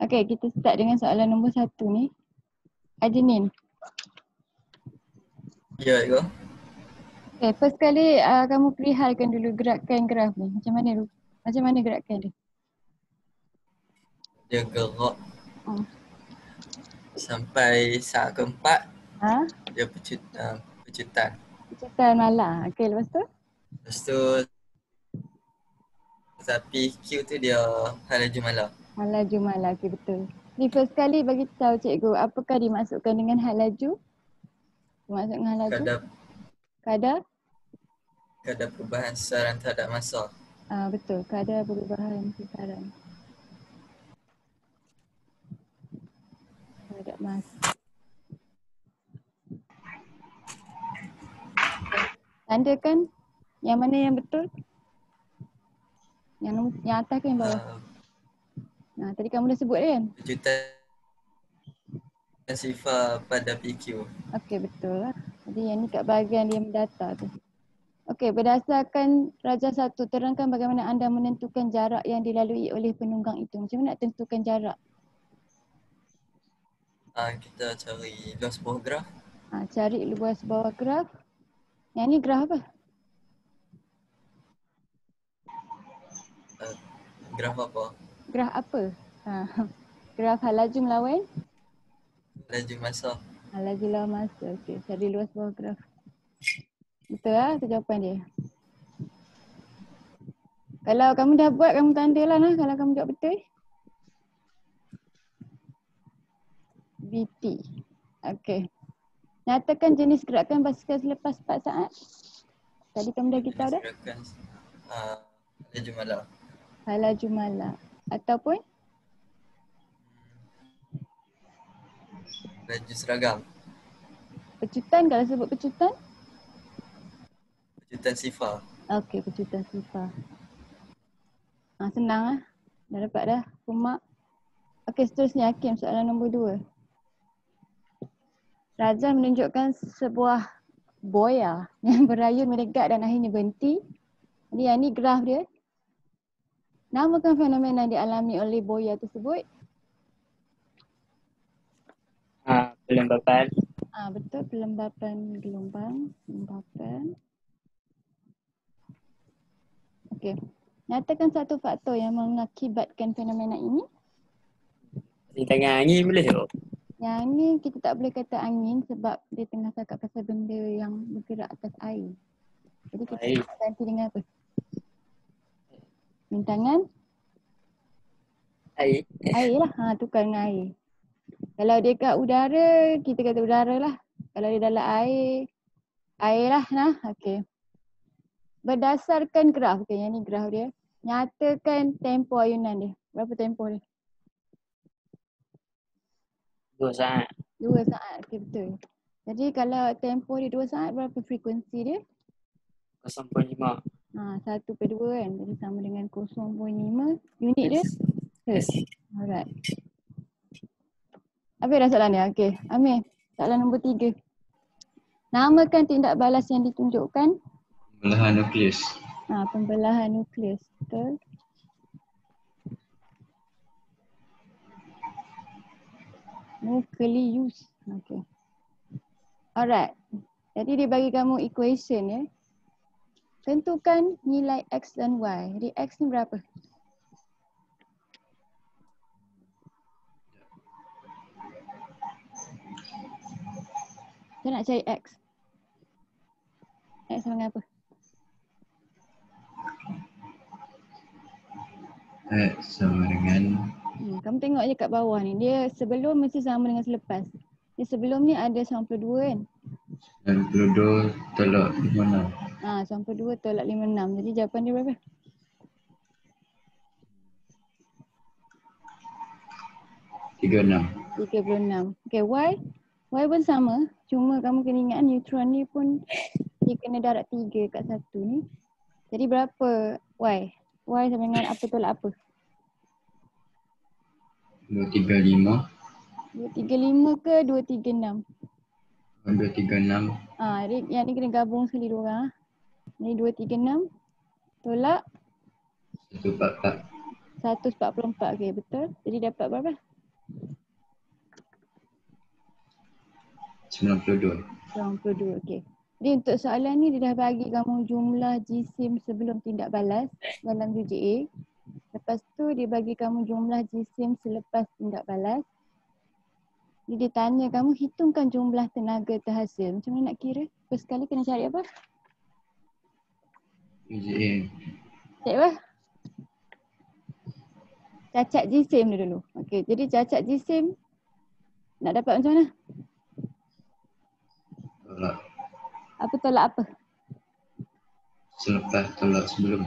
Okay, kita start dengan soalan nombor 1 ni. Adenin. Ya, Iko. Okay, first kali kamu perihalkan dulu gerakan graf ni. Macam mana gerakan dia? Dia gerak Hmm. sampai saat keempat, Ha? dia pecutan. Pecutan malah. Okay, lepas tu? Lepas tu, tapi Q tu dia halaju malam. Halaju malah, okay betul. Ni first kali bagi tahu cikgu, apakah dimaksudkan dengan halaju? Dimaksudkan halaju? Kadar? Kadar perubahan sasaran terhadap masa. Betul, kadar perubahan sasaran terhadap masa. Tandakan yang mana yang betul? Yang atas ke yang bawah? Tadi kamu dah sebut kan? Pecutan sifar pada PQ. Okey, betul lah. Jadi yang ni kat bahagian dia mendata tu. Okey, berdasarkan Rajah 1, terangkan bagaimana anda menentukan jarak yang dilalui oleh penunggang itu. Macam mana nak tentukan jarak? Kita cari luas bawah graf. Cari luas bawah graf. Yang ni graf apa? Graf apa? Graf apa? Graf halaju melawan? Laju masa. Halaju lawan masa. Okey, cari luas bawah graf. Betul lah, itu jawapan dia. Kalau kamu dah buat, kamu tanda lah kalau kamu jawab betul. BP. Okey. Nyatakan jenis gerakan basikal selepas 4 saat. Tadi kamu dah kita dah? Gerakan halaju malam. Halaju malam. Ataupun? Laju seragam. Pecutan, kalau sebut pecutan? Pecutan sifar. Okey, pecutan sifar. Senang lah. Dah dapat dah. Kumak. Okey, seterusnya Hakim, soalan nombor 2. Razan menunjukkan sebuah boya yang berayun menegak dan akhirnya berhenti. Jadi yang ni graf dia. Namakan fenomena yang dialami oleh boya tersebut. Pelembapan. Betul, pelembapan gelombang. Pelembapan. Okey. Nyatakan satu faktor yang mengakibatkan fenomena ini. Tangan angin boleh tak? Yang ni kita tak boleh kata angin sebab dia tengah cakap pasal benda yang bergerak atas air. Jadi kita ganti dengan apa? Bintangan? Air. Air lah. Tukar dengan air. Kalau dia kat udara, kita kata udara lah. Kalau dia dalam air, air lah. Okey. Berdasarkan graf, yang ni graf dia. Nyatakan tempoh ayunan dia. Berapa tempoh dia? 2 saat. 2 saat, okey betul. Jadi kalau tempoh dia 2 saat, berapa frekuensi dia? 0.5. 1/2 kan. Jadi sama dengan 0.5. Unit dia? Hertz. Alright. Habis dah soalan dia. Okey. Amir, soalan nombor 3. Namakan tindak balas yang ditunjukkan. Pembelahan nukleus. Pembelahan nukleus. Betul. Nukleus. Okey. Alright. Jadi dia bagi kamu equation ya. Tentukan nilai X dan Y. Jadi X ni berapa? Saya nak cari X. X sama dengan apa? X sama dengan Kamu tengok je kat bawah ni. Dia sebelum mesti sama dengan selepas. Dia sebelum ni ada 92 kan? 92 tolak 56. 92 tolak 56. Jadi jawapan dia berapa? 36. Okay, Y. Y pun sama. Cuma kamu kena ingat neutron ni pun dia kena darab 3 kat satu ni. Jadi berapa Y? Y sama dengan apa tolak apa? 235. 235 ke 236? 236. Yang ni kena gabung sekali dua orang. Ni 236 tolak 144. 144. Okay, betul. Jadi dapat berapa? 92. 92, okey. Jadi untuk soalan ni dia dah bagi kamu jumlah jisim sebelum tindak balas dalam UJA. Lepas tu dia bagi kamu jumlah jisim selepas tindak balas. Jadi dia tanya kamu hitungkan jumlah tenaga terhasil. Macam mana nak kira? First sekali kena cari apa? UJA. Cari apa? Cacat jisim dia dulu. Okey, jadi cacat jisim nak dapat macam mana? Tolak Apa tolak apa? selepas, tolak sebelum.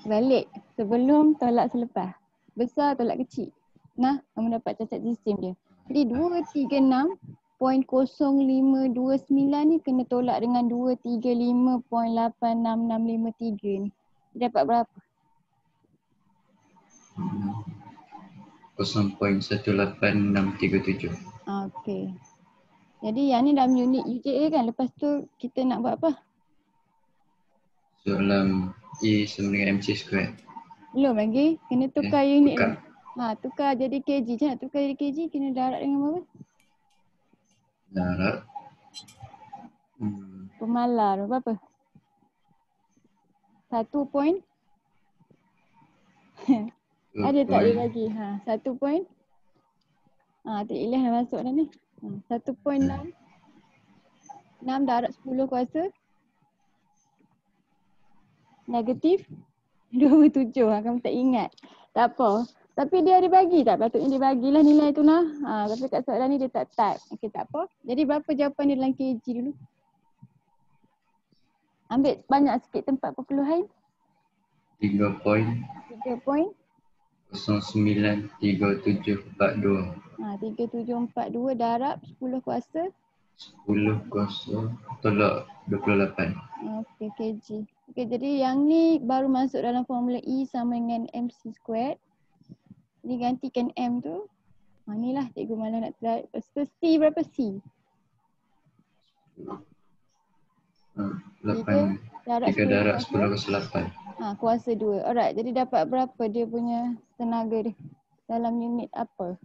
Balik. Sebelum tolak selepas. Besar tolak kecil. Nah, kamu dapat cacat jisim dia. Jadi 236.0529 ni kena tolak dengan 235.86653 ni. Dia dapat berapa? 0.18637. Okey. Jadi yang ni dalam unit UJA kan. Lepas tu kita nak buat apa? Soalan E sama dengan MC square. Belum lagi. Kena tukar unit tukar. ni. Tukar jadi kg. Macam nak tukar jadi kg kena darab dengan berapa? Darat. Pemalar berapa? 1 point? Ada tak dia bagi? 1 point? Tak Ilyas dah masuk dah ni. 1.6. 6 darab 10 kuasa. Negatif 27. Kamu tak ingat. Tak apa. Tapi dia ada bagi tak? Patutnya dia bagilah nilai tu nah. Tapi kat soalan ni dia tak type. Okey, tak apa. Jadi berapa jawapan dia dalam kg dulu? Ambil banyak sikit tempat perpuluhan. 3 point. 093742. 3742 darab 10 kuasa. 10 kosong tolak 28. Okey, kg. Okey, jadi yang ni baru masuk dalam formula E sama dengan MC squared. Ni gantikan M tu. Ni lah cikgu malah nak try. Lepas tu C berapa C? 8. 3 darab 10 kosong 8. Kuasa 2. Alright, jadi dapat berapa dia punya tenaga dia? Dalam unit apa?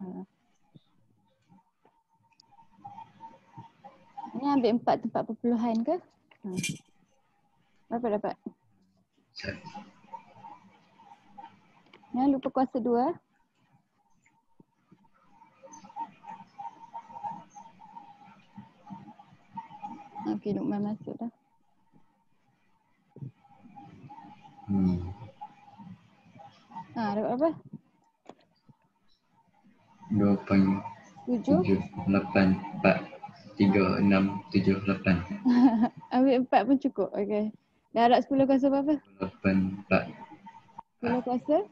Ni ambil 4 tempat perpuluhan ke? Berapa dapat? Jangan lupa kuasa 2. Okey, Luqman masuk dah. Dapat apa? 2.7843678. Ambil 4 pun cukup. Okey. Darab 10 kuasa berapa? 84. 10 kuasa?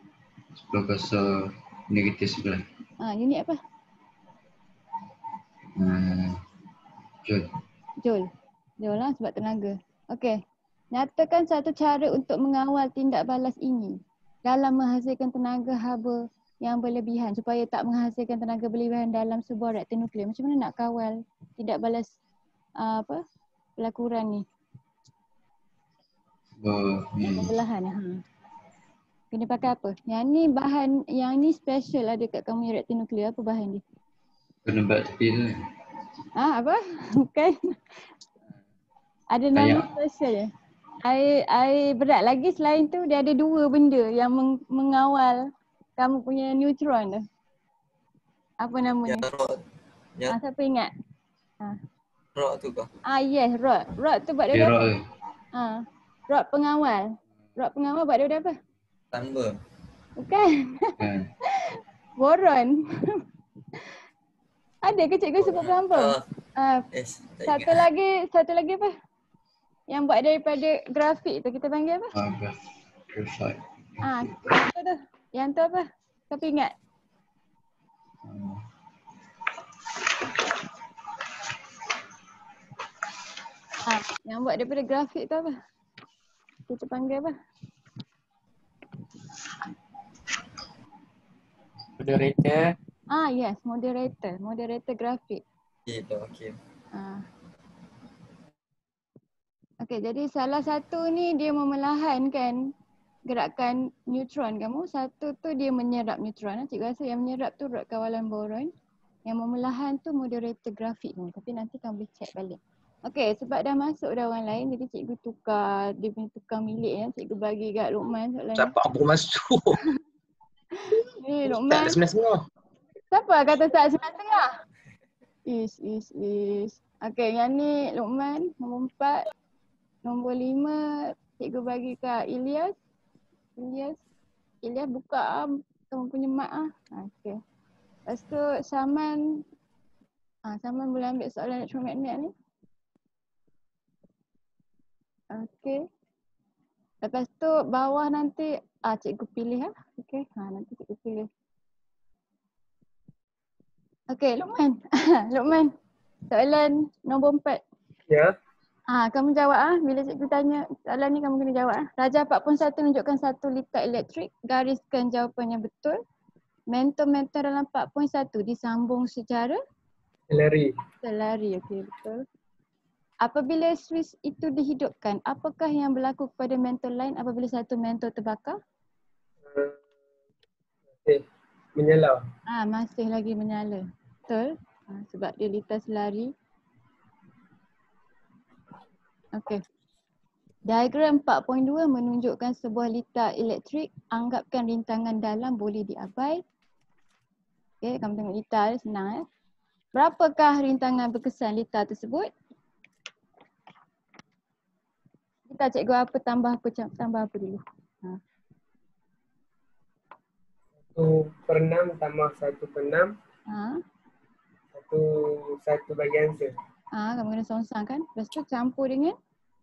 10 kosong negatif 11. Unit apa? Joule. Joule. Joule lah sebab tenaga. Okey. Nyatakan satu cara untuk mengawal tindak balas ini dalam menghasilkan tenaga haba yang berlebihan supaya tak menghasilkan tenaga berlebihan dalam sebuah reaktor nuklear. Macam mana nak kawal tindak balas pelakuran ni? Pembelahan. Kena pakai apa? Yang ni bahan, yang ni special ada kat kamu yang reaktor nuklear. Apa bahan dia? Penebat tepi tu. Apa? Bukan. Ada nama special je. Air berat lagi selain tu dia ada 2 benda yang mengawal kamu punya neutron tu. Apa nama ni? Siapa ingat? Rod tu kah? Yes, rod. Rod tu buat dia apa? Rod pengawal. Rod pengawal buat dia apa? Tambah. Bukan. Boron. Ada ke cikgu sebut plumber? Yes, satu lagi apa? Yang buat daripada grafik tu kita panggil apa? Graphite. Itu tu. Yang tu apa? Siapa ingat? Yang buat daripada grafik tu apa? Kita panggil apa? Moderator. Yes, moderator. Moderator grafik. Okey. Okey, jadi salah satu ni dia memelahankan gerakan neutron kamu. Satu tu dia menyerap neutron. Cikgu rasa yang menyerap tu rod kawalan boron. Yang memerlahan tu moderator grafik ni. Tapi nanti kamu boleh check balik. Okay, sebab dah masuk dah orang lain, jadi cikgu tukar, dia punya tukar milik ya. Cikgu bagi kat Luqman soalan ni. Siapa baru masuk? Ni Tak Luqman. ada setengah. Siapa kata tak setengah-setengah? Okay, yang ni Luqman, nombor 4. Nombor 5, cikgu bagi kat Ilyas. Ilyas buka kamu punya mat ah. Okay. Lepas tu Saman. Saman boleh ambil soalan elektromagnet ni. Okay. Lepas tu bawah nanti cikgu pilih lah. Okay. Nanti cikgu pilih. Okay, Luqman. Luqman. Soalan nombor 4. Ya. Kamu jawab bila cikgu tanya soalan ni kamu kena jawab Raja 41 tunjukkan satu litar elektrik, gariskan jawapan yang betul. Mentor dalam 4.1 disambung secara selari. Okey, betul. Apabila switch itu dihidupkan, apakah yang berlaku kepada mentor lain apabila satu mentor terbakar? Menyala. Masih lagi menyala. Betul. Sebab dia litar selari. Okey. Diagram 4.2 menunjukkan sebuah litar elektrik. Anggapkan rintangan dalam boleh diabai. Okey, kamu tengok litar senang Berapakah rintangan berkesan litar tersebut? Kita cikgu apa tambah apa dulu? 1/6 tambah 1/6. 1 bahagian se. Kamu kena songsang kan? Lepas tu campur dengan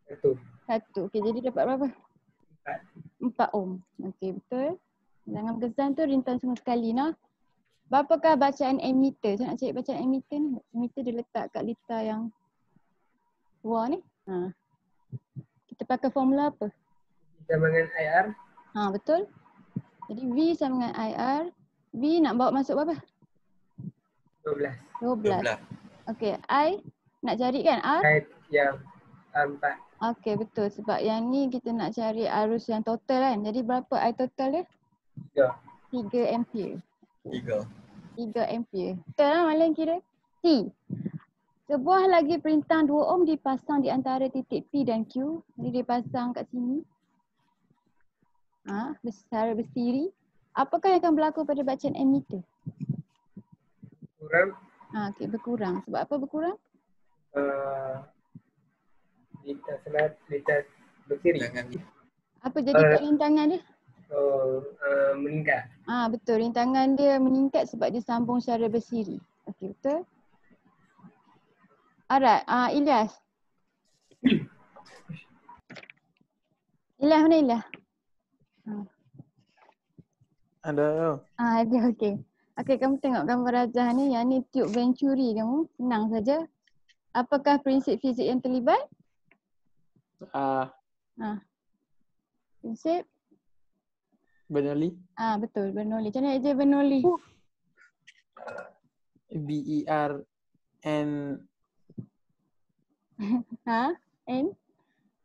1. Okey, jadi dapat berapa? 4 ohm. Okey, betul. Rintangan berkesan tu rintangan semua sekali nah. Berapakah bacaan ammeter? Saya nak cari bacaan ammeter ni. Ammeter dia letak kat litar yang luar ni. Kita pakai formula apa? Sama dengan IR. Betul. Jadi V sama dengan IR. V nak bawa masuk berapa? 12. Okey, I nak cari kan R? Yang R4. Okey, betul. Sebab yang ni kita nak cari arus yang total kan. Jadi berapa I total dia? 3 ampere. 3 ampere. Betul lah Malang kira? T. Sebuah lagi perintah 2 ohm dipasang di antara titik P dan Q. Jadi dia pasang kat sini. Secara bersiri. Apakah yang akan berlaku pada bacaan ammeter? Kurang. Okey, berkurang. Sebab apa berkurang? Litar bersiri. Apa jadi kat rintangan dia? Meningkat. Betul. Rintangan dia meningkat sebab dia sambung secara bersiri. Okey, betul. Alright. Ilyas. Ilyas mana Ilyas? Ada. Ada, okey. Okey, kamu tengok gambar rajah ni. Yang ni tube Venturi kamu. Senang saja. Apakah prinsip fizik yang terlibat? Prinsip? Bernoulli. Betul, Bernoulli. Macam mana aja Bernoulli? BERN N?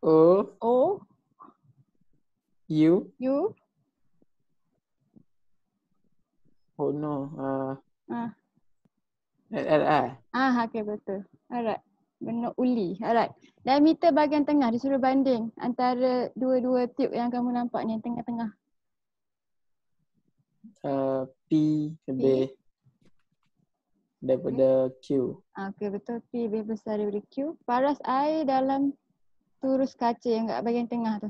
O U. Oh no. LLI. Okey, betul. Alright. Bernoulli. Alright. Diameter bahagian tengah disuruh banding antara dua-dua tube yang kamu nampak ni, yang tengah-tengah. P lebih daripada Q. Okey, betul. P lebih besar daripada Q. Paras air dalam turus kaca yang kat bahagian tengah tu.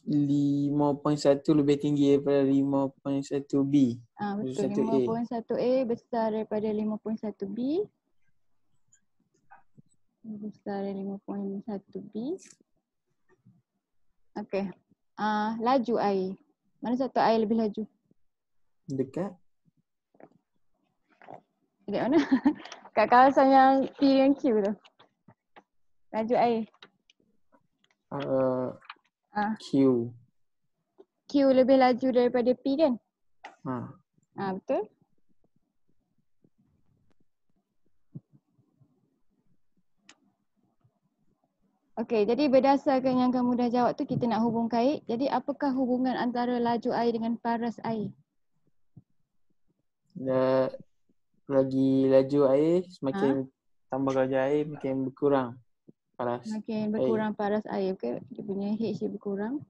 5.1 lebih tinggi daripada 5.1 B. Betul. 5.1A besar daripada 5.1 B. Besar dari 5.1 B. Okey. Laju air. Mana satu air lebih laju? Dekat. Dekat mana? Kat kawasan yang P dan Q tu. Laju air. Q. Q lebih laju daripada P kan? Betul. Okey, jadi berdasarkan yang kamu dah jawab tu kita nak hubung kait. Jadi apakah hubungan antara laju air dengan paras air? Lagi laju air, semakin tambah laju air, makin berkurang paras. Makin berkurang paras air. Okay? Dia punya H dia berkurang.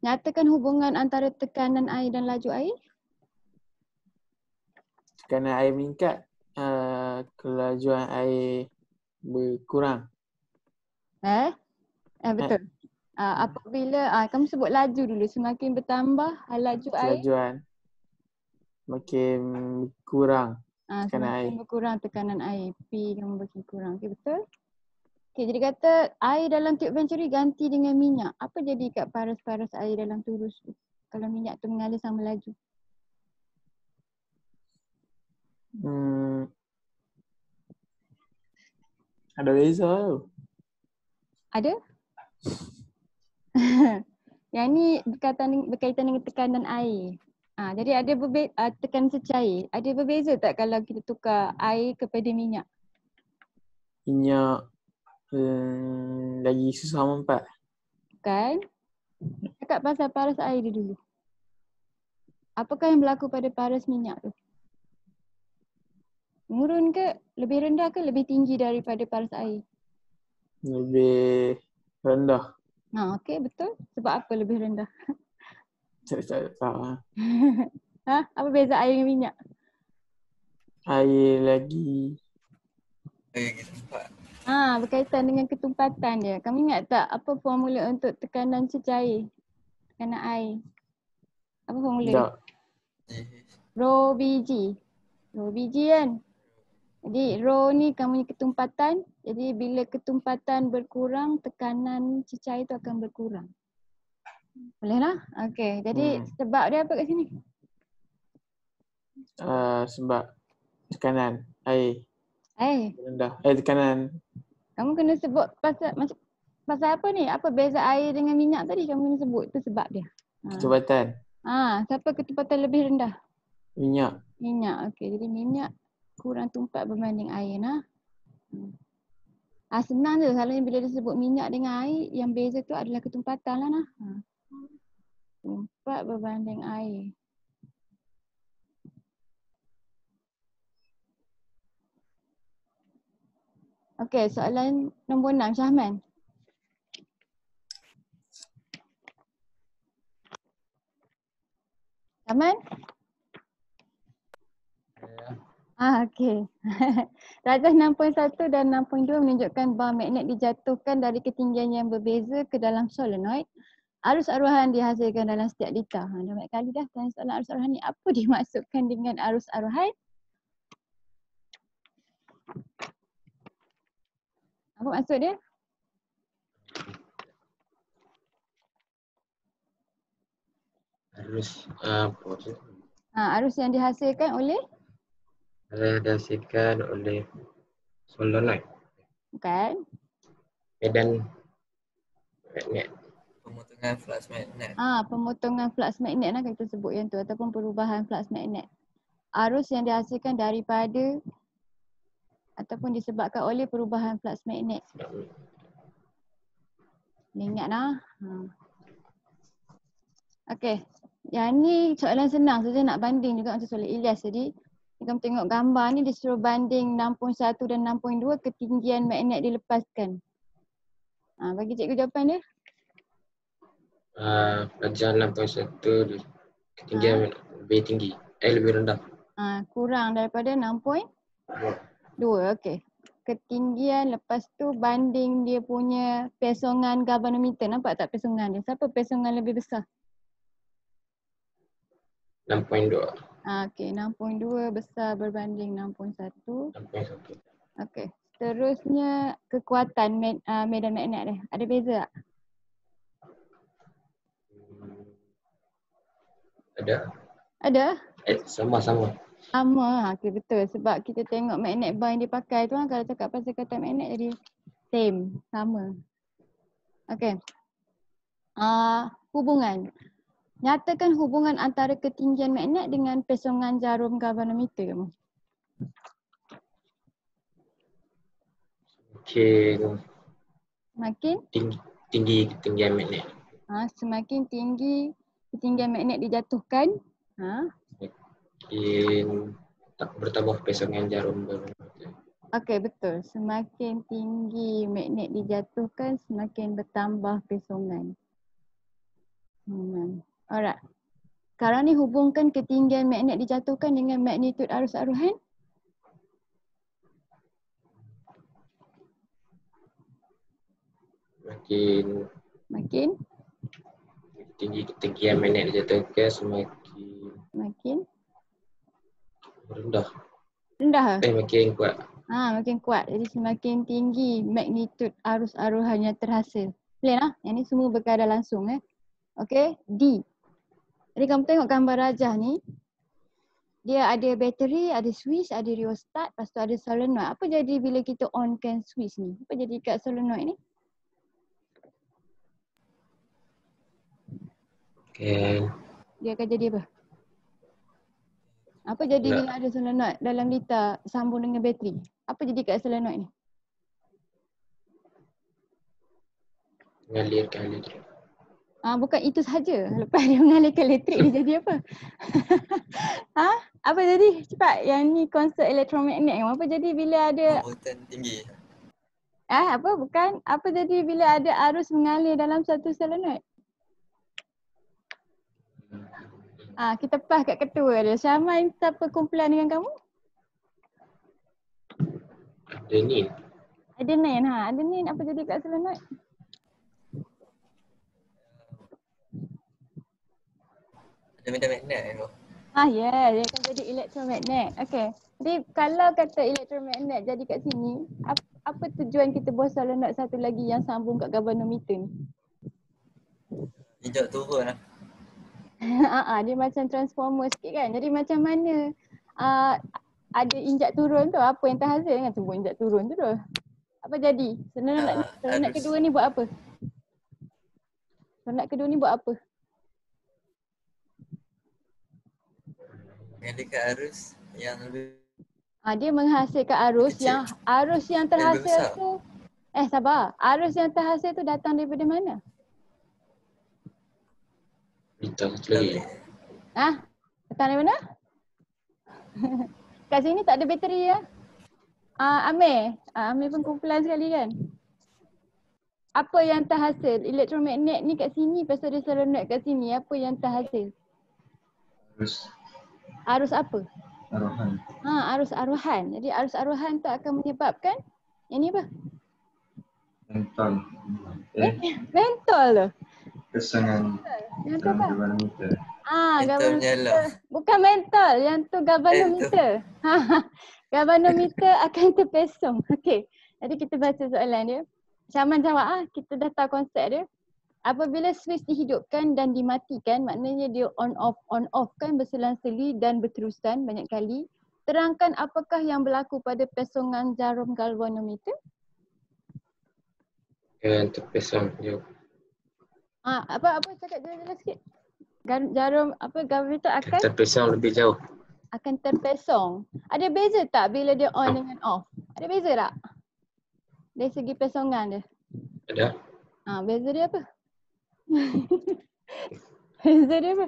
Nyatakan hubungan antara tekanan air dan laju air. Tekanan air meningkat, kelajuan air berkurang. Betul. Apabila kamu sebut laju dulu, semakin bertambah laju air, Kelajuan makin kurang tekanan air. semakin berkurang tekanan air. P kamu bagi kurang. Okay, betul? Okay, jadi kata air dalam tube venturi ganti dengan minyak. Apa jadi kat paras-paras air dalam turus tu? Kalau minyak tu mengalir sama laju. Ada beza tu. Ada? Yang ni berkaitan dengan tekanan air. Jadi ada tekanan cecair. Ada berbeza tak kalau kita tukar air kepada minyak? Minyak lagi susah mempat. Kan? Cakap pasal paras air dia dulu. Apakah yang berlaku pada paras minyak tu? Menurun ke? Lebih rendah ke lebih tinggi daripada paras air? Lebih rendah. Okey, betul. Sebab apa lebih rendah? Tak tahu. Apa beza air dengan minyak? Air lagi Kita nampak. Berkaitan dengan ketumpatan dia. Kamu ingat tak apa formula untuk tekanan cecair? Tekanan air. Apa formula dia? tak. Rho Bg. Rho Bg kan? Jadi rho ni kamu ni ketumpatan. Jadi bila ketumpatan berkurang, tekanan cecair tu akan berkurang. Boleh lah? Okey. Jadi sebab dia apa kat sini? Sebab tekanan air rendah. Tekanan. Kamu kena sebut pasal apa ni? Apa beza air dengan minyak tadi kamu kena sebut. Itu sebab dia. Kecepatan. Siapa kecepatan lebih rendah? Minyak. Minyak. Okey. Jadi minyak kurang tumpat berbanding air. Senang je. Selalunya bila disebut minyak dengan air, yang beza tu adalah ketumpatan lah. Tumpat berbanding air. Okey, soalan nombor 6, Syahman. Syahman? Okey. Rajah 6.1 dan 6.2 menunjukkan bar magnet dijatuhkan dari ketinggian yang berbeza ke dalam solenoid. Arus aruhan dihasilkan dalam setiap liter. Dah banyak kali dah tanya soalan arus aruhan ni. Apa dimaksudkan dengan arus aruhan? Apa maksud dia? Arus Arus yang dihasilkan oleh? Dihasilkan oleh solenoid. Bukan. Medan magnet. Pemotongan flux magnet. Pemotongan flux magnet lah kita sebut yang tu, ataupun perubahan flux magnet. Arus yang dihasilkan daripada ataupun disebabkan oleh perubahan flux magnet. Ingat lah. Okey. Yang ni soalan senang saja, nak banding juga macam soalan Ilyas tadi. Kamu tengok gambar ni disuruh banding 6.1 dan 6.2 ketinggian magnet dilepaskan. Bagi cikgu jawapan dia. Pelajaran 6.1 ketinggian lebih tinggi. Lebih rendah. Kurang daripada 6.2. Okey. Ketinggian lepas tu banding dia punya pesongan galvanometer. Nampak tak pesongan dia? Siapa pesongan lebih besar? 6.2. Okey, 6.2 besar berbanding 6.1. 6.1. Okey. Seterusnya kekuatan medan magnet dia. Ada beza tak? Ada? Sama-sama. Sama. Okey, betul. Sebab kita tengok magnet bar yang dipakai tu kalau cakap pasal kekuatan magnet jadi same, sama. Okey. Hubungan. Nyatakan hubungan antara ketinggian magnet dengan pesongan jarum galvanometer kamu. Semakin tinggi ketinggian magnet. Semakin tinggi ketinggian magnet dijatuhkan. Semakin tak bertambah pesongan jarum galvanometer. Okey, betul. Semakin tinggi magnet dijatuhkan, semakin bertambah pesongan. Alright. Sekarang ni hubungkan ketinggian magnet dijatuhkan dengan magnitud arus aruhan. Makin tinggi ketinggian magnet dijatuhkan, semakin rendah. Makin kuat. Makin kuat. Jadi semakin tinggi magnitud arus aruhan yang terhasil. Boleh lah. Yang ni semua berkadar langsung. Okey. D. Jadi kamu tengok gambar rajah ni. Dia ada bateri, ada switch, ada rheostat, lepas tu ada solenoid. Apa jadi bila kita onkan switch ni? Apa jadi kat solenoid ni? Dia akan jadi apa? Apa jadi bila ada solenoid dalam litar sambung dengan bateri? Apa jadi kat solenoid ni? Mengalirkan elektrik. Bukan itu sahaja. Lepas dia mengalirkan elektrik, dia jadi apa? Apa jadi? Cepat. Yang ni konsep elektromagnet. Apa jadi bila ada... Voltan tinggi. Apa? Bukan. Apa jadi bila ada arus mengalir dalam satu solenoid? Kita pas kat ketua dia. Syahman, siapa kumpulan dengan kamu? Adenin. Adenin apa jadi kat solenoid? Ada medan magnet tu. Dia akan jadi elektromagnet. Okey. Jadi kalau kata elektromagnet jadi kat sini, apa tujuan kita buat solenoid satu lagi yang sambung kat galvanometer ni? Injak turun lah. Dia macam transformer sikit kan. Jadi macam mana ada injak turun tu, apa yang terhasil dengan semua injak turun tu tu? Apa jadi? Solenoid kedua ni buat apa? Solenoid kedua ni buat apa? Mengalirkan arus yang lebih dia menghasilkan arus kecil. Arus yang Lebih terhasil besar. tu sabar. Arus yang terhasil tu datang daripada mana? Litar satu lagi. Datang dari mana? Kat sini tak ada bateri ya? Amir. Amir pun kumpulan sekali kan? Apa yang terhasil? Elektromagnet ni kat sini, pasal ada solenoid kat sini. Apa yang terhasil? Arus apa? Aruhan. Arus aruhan. Jadi arus aruhan tu akan menyebabkan yang ni apa? Mentol tu. Kesangan Yang tu apa? galvanometer. Mentol menyala. Bukan mentol, yang tu galvanometer. Galvanometer akan terpesong. Okey. Jadi kita baca soalan dia. Syahman jawab kita dah tahu konsep dia. Apabila switch dihidupkan dan dimatikan, maknanya dia on off kan berselang-seli dan berterusan banyak kali. Terangkan apakah yang berlaku pada pesongan jarum galvanometer? Terpesong je. Apa cakap jelas sikit? Jarum galvanometer akan Terpesong lebih jauh. akan terpesong. Ada beza tak bila dia on dengan off? Ada beza tak? Dari segi pesongan dia. Ada. Beza dia apa? Beza dia apa?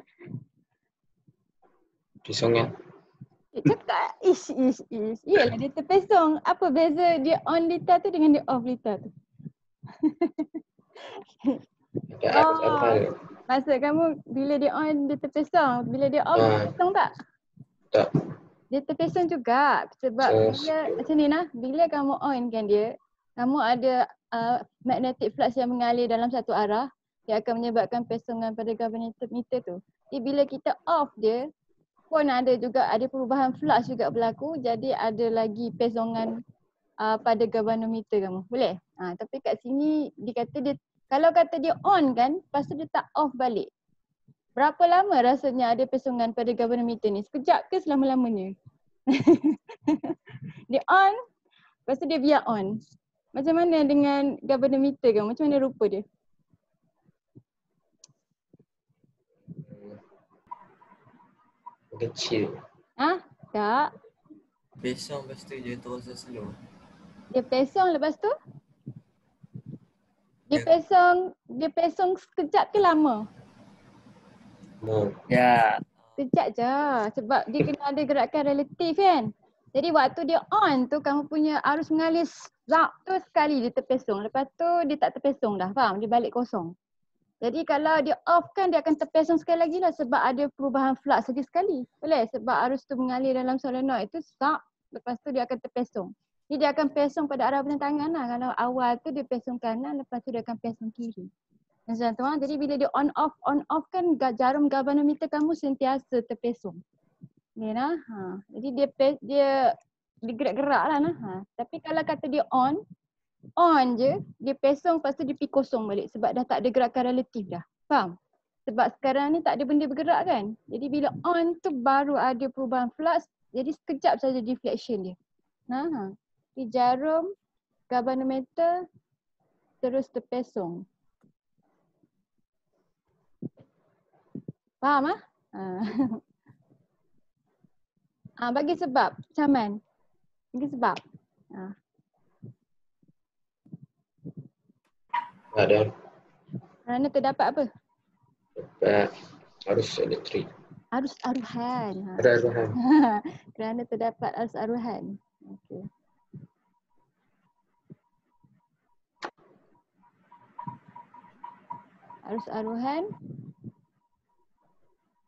Pesongan. Cakap ish. Iyalah dia terpesong. Apa beza dia on litar tu dengan dia off litar tu? Ada arus aruhan. Maksud kamu bila dia on dia terpesong, bila dia off dia terpesong tak? Tak. Dia terpesong juga sebab bila macam ni bila kamu on kan dia, kamu ada magnetic flux yang mengalir dalam satu arah, dia akan menyebabkan pesongan pada galvanometer tu. Jadi bila kita off dia pun ada perubahan flux juga berlaku, jadi ada lagi pesongan pada galvanometer kamu. Boleh? Tapi kat sini dikata dia, kalau kata dia on kan, lepas tu dia tak off balik. Berapa lama rasanya ada pesongan pada galvanometer ni? Sekejap ke selama-lamanya? Dia on, lepas tu dia biar on. Macam mana dengan galvanometer kamu? Macam mana rupa dia? Kecil. Tak. Pesong lepas tu dia terus slow. Dia pesong lepas tu? Dia pesong sekejap ke lama? Mau. Ya. Sekejap je. Sebab dia kena ada gerakan relatif kan. Jadi waktu dia on tu kamu punya arus mengalir zap tu sekali dia terpesong. Lepas tu dia tak terpesong dah. Faham? Dia balik kosong. Jadi kalau dia off kan dia akan terpesong sekali lagi lah sebab ada perubahan flux lagi sekali. Boleh? Sebab arus tu mengalir dalam solenoid tu zap. Lepas tu dia akan terpesong. Jadi dia akan pesong pada arah penentangan lah. Kalau awal tu dia pesong kanan, lepas tu dia akan pesong kiri. Macam tu. Jadi bila dia on off kan jarum galvanometer kamu sentiasa terpesong. Ni lah. Jadi dia gerak-gerak lah nah. Tapi kalau kata dia on je, dia pesong lepas tu dia pergi kosong balik sebab dah tak ada gerakan relatif dah. Faham? Sebab sekarang ni tak ada benda bergerak kan. Jadi bila on tu baru ada perubahan flux, jadi sekejap saja deflection dia. Di jarum galvanometer terus terpesong. Faham ah? Bagi sebab, Caman. Bagi sebab. Ada. Kerana terdapat apa? Dapat arus elektrik. Arus aruhan. Ada aruhan. Kerana terdapat arus aruhan. Okey. Arus aruhan.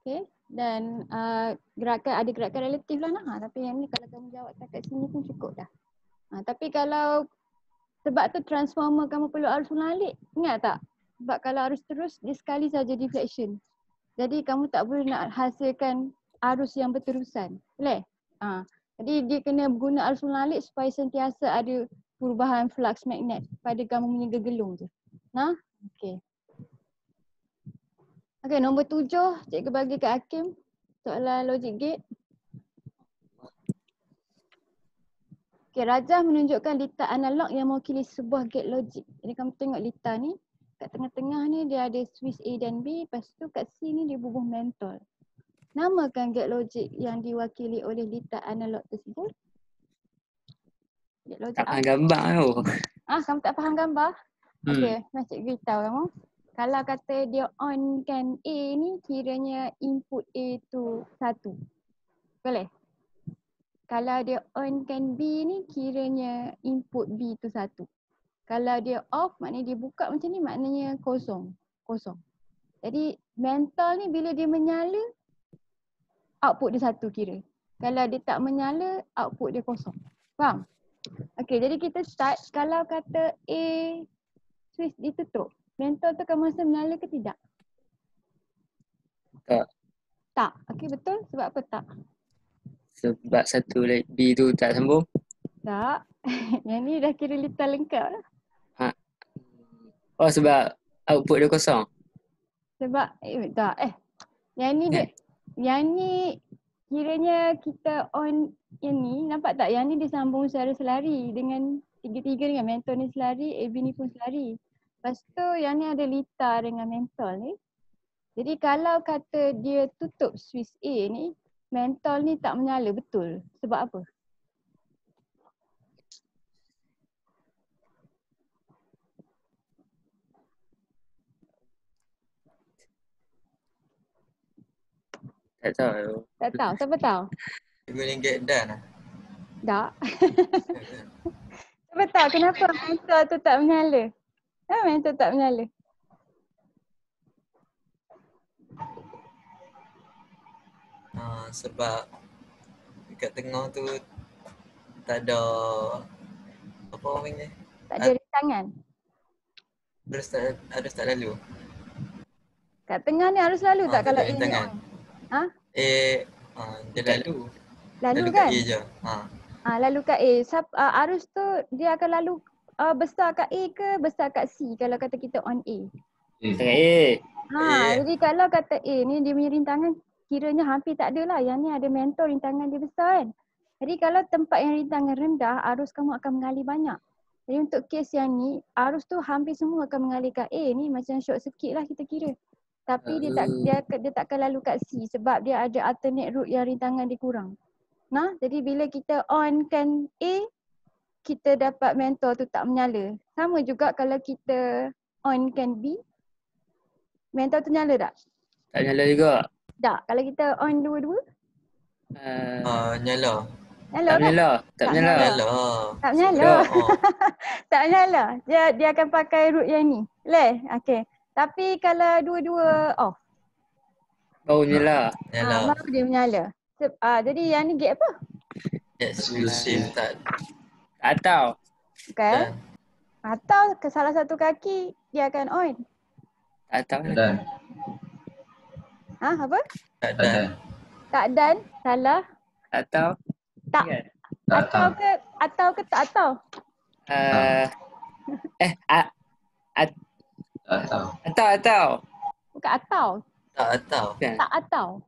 Okey. Dan ada gerakan relatif lah nah. Tapi yang ni kalau kamu jawab kat sini pun cukup dah. Tapi kalau sebab tu transformer kamu perlu arus ulang alik. Ingat tak? Sebab kalau arus terus dia sekali saja deflection. Jadi kamu tak boleh nak hasilkan arus yang berterusan. Boleh? Jadi dia kena guna arus ulang alik supaya sentiasa ada perubahan flux magnet pada kamu punya gegelung tu. Okey. Okey, nombor 7 cikgu bagi kat Hakim. Soalan logic gate. Okey, rajah menunjukkan litar analog yang mewakili sebuah gate logik. Jadi kamu tengok litar ni, kat tengah-tengah ni dia ada switch A dan B, lepas tu kat C ni dia bubuh mentol. Namakan gate logik yang diwakili oleh litar analog tersebut. Gate logik Tak faham gambar tu. kamu tak faham gambar? Okey, nak cikgu beritahu kamu. Kalau kata dia on kan A ni, kiranya input A tu 1. Boleh? Kalau dia on kan B ni, kiranya input B tu 1. Kalau dia off, maknanya dia buka macam ni, maknanya kosong. Jadi mentol ni bila dia menyala, output dia 1 kira. Kalau dia tak menyala, output dia kosong. Faham? Okey, jadi kita start. Kalau kata A switch ditutup, mentol tu kamu rasa menyala ke tidak? Tak. Okey, betul. Sebab apa tak? Sebab satu B tu tak sambung. Tak. Yang ni dah kira litar lengkap lah. Oh, sebab output dia kosong. Sebab tak. Yang ni dia, yang ni kiranya kita on yang ni, nampak tak? Yang ni dia sambung secara selari dengan tiga-tiga dengan mentol ni selari, AB ni pun selari. Lepas tu yang ni ada litar dengan mentol ni. Jadi kalau kata dia tutup switch A ni, mentol ni tak menyala, betul. Sebab apa? Tak tahu. Tak tahu. Siapa tahu? RM1 dah lah. Tak. Siapa tahu kenapa mentol tu tak menyala? Mentol tak menyala. Sebab dekat tengah tu tak ada apa orang panggil? Tak ada rintangan. Arus tak lalu. Kat tengah ni harus lalu tak kalau A ni rintangan. on? Dia lalu. Lalu kat kan? A je. Lalu kat A. Arus tu dia akan lalu besar kat A ke besar kat C kalau kata kita on A? Jadi kalau kata A ni dia punya rintangan kiranya hampir tak ada lah. Yang ni ada mentol rintangan dia besar kan. Jadi kalau tempat yang rintangan rendah, arus kamu akan mengalir banyak. Jadi untuk kes yang ni, arus tu hampir semua akan mengalir kat A ni macam short circuit lah kita kira. Tapi dia takkan lalu kat C sebab dia ada alternate route yang rintangan dia kurang. Jadi bila kita on kan A, kita dapat mentol tu tak menyala. Sama juga kalau kita on kan B, mentol tu nyala tak? Tak nyala juga. Tak. Kalau kita on dua-dua, Nyala. nyala Tak kan? menyala. Tak Tak menyala. menyala. Nyala. Tak menyala. Dah. Tak menyala. Dia akan pakai route yang ni. Boleh? Okey. Tapi kalau dua-dua off, Baru menyala. Nyala. baru dia menyala. Jadi yang ni gate apa? Exclusive tak. Tak tahu. Bukan? Dan. Atau ke salah satu kaki dia akan on. Tak tahu. Dan. Apa? Tak Dan. dan. Tak dan, salah. Tak tahu. Tak. Ingat? Tak tahu. Atau ke tak atau? Tak tahu. Atau. Bukan atau. Tak atau. Kan? Tak atau.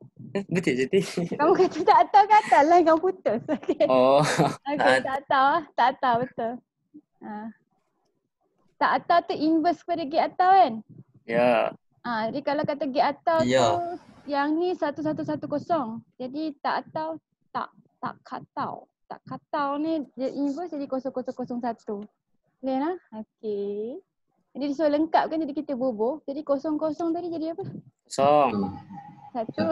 Betul jadi. Kamu kata tak atau ke atau lah kau putus. Okey. Oh. Okey, tak atau lah. Tak atau betul. Tak atau tu inverse kepada gate atau kan? Ya. Jadi kalau kata gate atau Ya. tu yang ni 1110. Jadi tak atau tak katau. Tak katau ni dia inverse jadi 0001. Boleh lah? Okey. Jadi dia suruh lengkap kan jadi kita boboh. Jadi 00 tadi jadi apa? Kosong. Satu.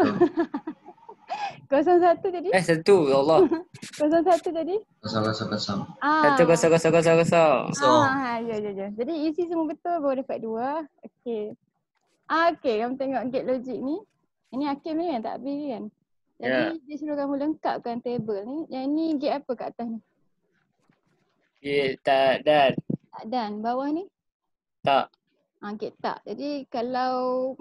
01 tadi? Satu. Ya Allah. 01 tadi? Kosong. Satu kosong kosong kosong kosong. Kosong. Ya. Jadi isi semua betul baru dapat 2. Okey. Okey, kamu tengok gate logik ni. Ini Hakim ni kan, tak habis kan? Jadi dia suruh kamu lengkapkan table ni. Yang ni gate apa kat atas ni? Tak dan. Tak dan. Bawah ni? Tak. Gate tak. Jadi kalau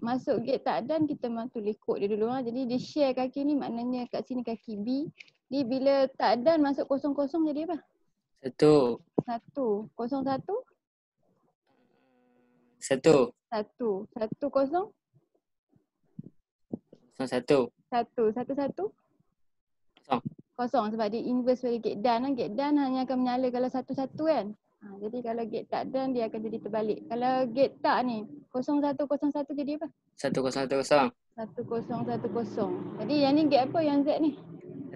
masuk gate tak dan, kita memang tulis kod dia dulu. Jadi dia share kaki ni, maknanya kat sini kaki B. Jadi bila tak dan masuk 00 jadi apa? Satu. 1. 01? Satu. 1. 10? Satu. 1. 11? Kosong sebab dia inverse dari gate dan. Gate dan hanya akan menyala kalau 1-1 kan. Jadi kalau gate tak dan dia akan jadi terbalik. Kalau gate tak ni 0101 jadi apa? Satu kosong satu kosong. 1010. Jadi yang ni gate apa yang Z ni?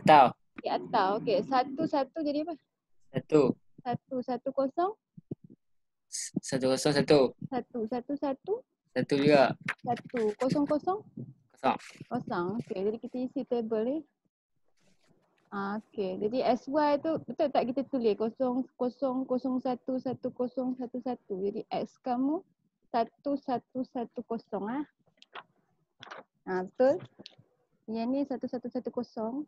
Atau. Gate atau. Okey, 11 jadi apa? Satu. 110. Satu kosong satu. 111. Satu juga. 100. Kosong. Kosong. Okey, jadi kita isi table ni. Okey, jadi SY tu betul tak kita tulis 00011011. Jadi X kamu 1110 betul. Yang ni 1110.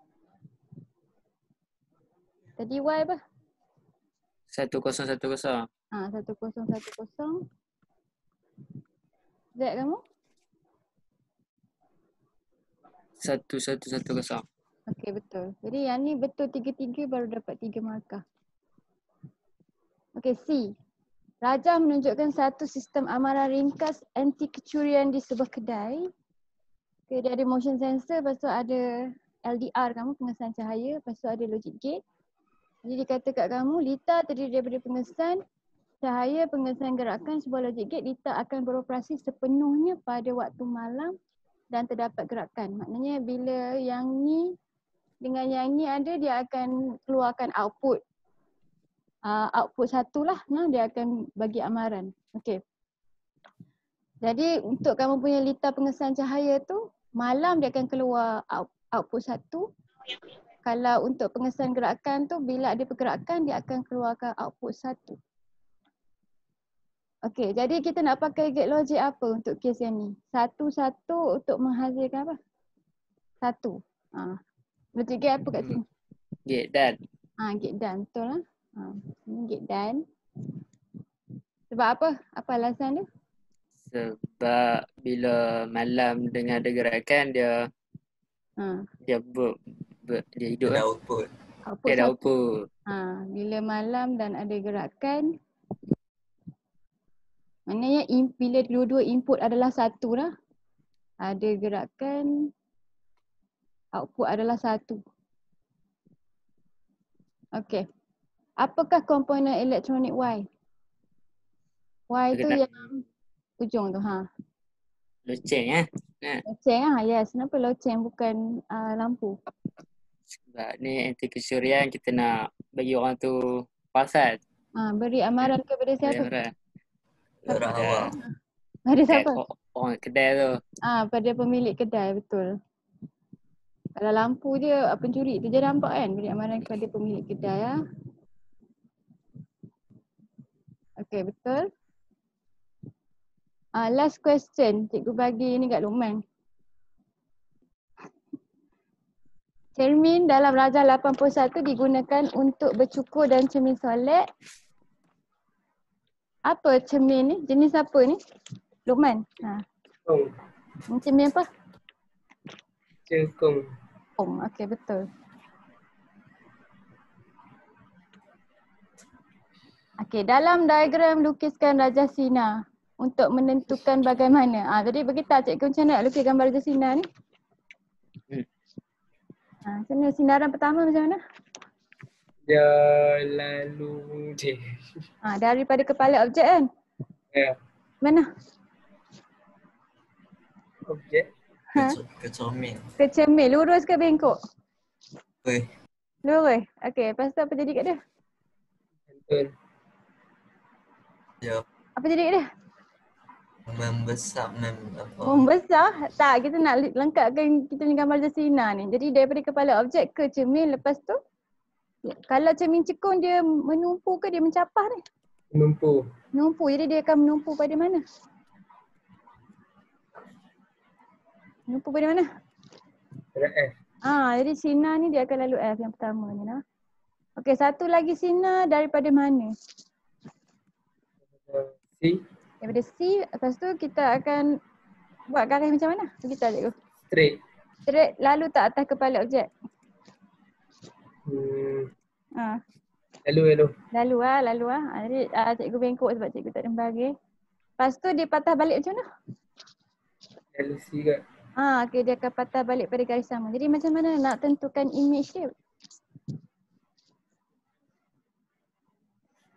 Tadi Y apa? Satu kosong satu kosong. 1010. Z kamu? Satu satu kosong. Okey, betul. Jadi yang ni betul 3-3 baru dapat 3 markah. Okey, C. Raja menunjukkan satu sistem amaran ringkas anti kecurian di sebuah kedai. Okay, dia ada motion sensor, lepas tu ada LDR kamu, pengesan cahaya, lepas tu ada logic gate. Jadi dia kata kat kamu, Lita terdiri daripada pengesan cahaya, pengesan gerakan, sebuah logic gate. Lita akan beroperasi sepenuhnya pada waktu malam dan terdapat gerakan. Maknanya bila yang ni dengan yang ni ada, dia akan keluarkan output. Output satu lah, dia akan bagi amaran. Okey. Jadi untuk kamu punya Lita pengesan cahaya tu, malam dia akan keluar output satu. Kalau untuk pengesan gerakan tu, bila ada pergerakan dia akan keluarkan output satu. Okey, jadi kita nak pakai gate logic apa untuk kes yang ni? Satu-satu untuk menghasilkan apa? Satu. Logic gate apa kat sini? Gate dan. Gate dan, betul lah. Ini gate dan. Sebab apa? Apa alasan dia? Sebab bila malam dengan ada gerakan dia dia dia hidup Ada lah. output. Dia ada satu. output. Bila malam dan ada gerakan, maknanya bila dua-dua input adalah satu lah. Ada gerakan, output adalah satu. Okey. Apakah komponen elektronik Y? Y tu yang ujung tu. Loceng Loceng yes. Kenapa loceng bukan lampu? Sebab ni anti kecurian, kita nak bagi orang tu perasan. Beri amaran kepada siapa? Orang awam. Pada siapa? orang kedai tu. Pada pemilik kedai, betul. Kalau lampu je pencuri tu je nampak kan, beri amaran kepada pemilik kedai ya. Okey, betul. Last question, cikgu bagi ni kat Luqman. Cermin dalam Rajah 81 digunakan untuk bercukur dan cermin solek. Apa cermin ni? Jenis apa ni? Luqman. Kong. Ni cermin apa? Cekong. Okey, betul. Okey, dalam diagram lukiskan Raja Sinar untuk menentukan bagaimana. Tadi beritahu cikgu macam mana nak lukis gambar Raja Sinar ni? Macam mana sinaran pertama macam mana? Dia lalu je. Daripada kepala objek kan? Ya. Mana? Objek. Ke cermin. Ke cermin, lurus ke bengkok? Oi, Lurus. Okey, lepas tu apa jadi kat dia? Betul. dia Apa jadi kat dia? membesar Membesar? Tak, kita nak lengkapkan kita ni gambar Raja Sinar ni. Jadi daripada kepala objek ke cermin, lepas tu kalau cermin cekung dia menumpu ke dia mencapah ni? Menumpu. Menumpu, jadi dia akan menumpu pada mana? Menumpu pada mana? Pada F. Jadi sinar ni dia akan lalu F yang pertama ni lah. Okey, satu lagi sinar daripada mana? C. Daripada C, lepas tu kita akan buat garis macam mana? Beritahu cikgu. Straight. Straight lalu tak atas kepala objek? Lalu. Lalu Jadi cikgu bengkok sebab cikgu tak ada bagi. Lepas tu dia patah balik macam mana? Lalu C kat. Okey, dia akan patah balik pada garis sama. Jadi macam mana nak tentukan image dia?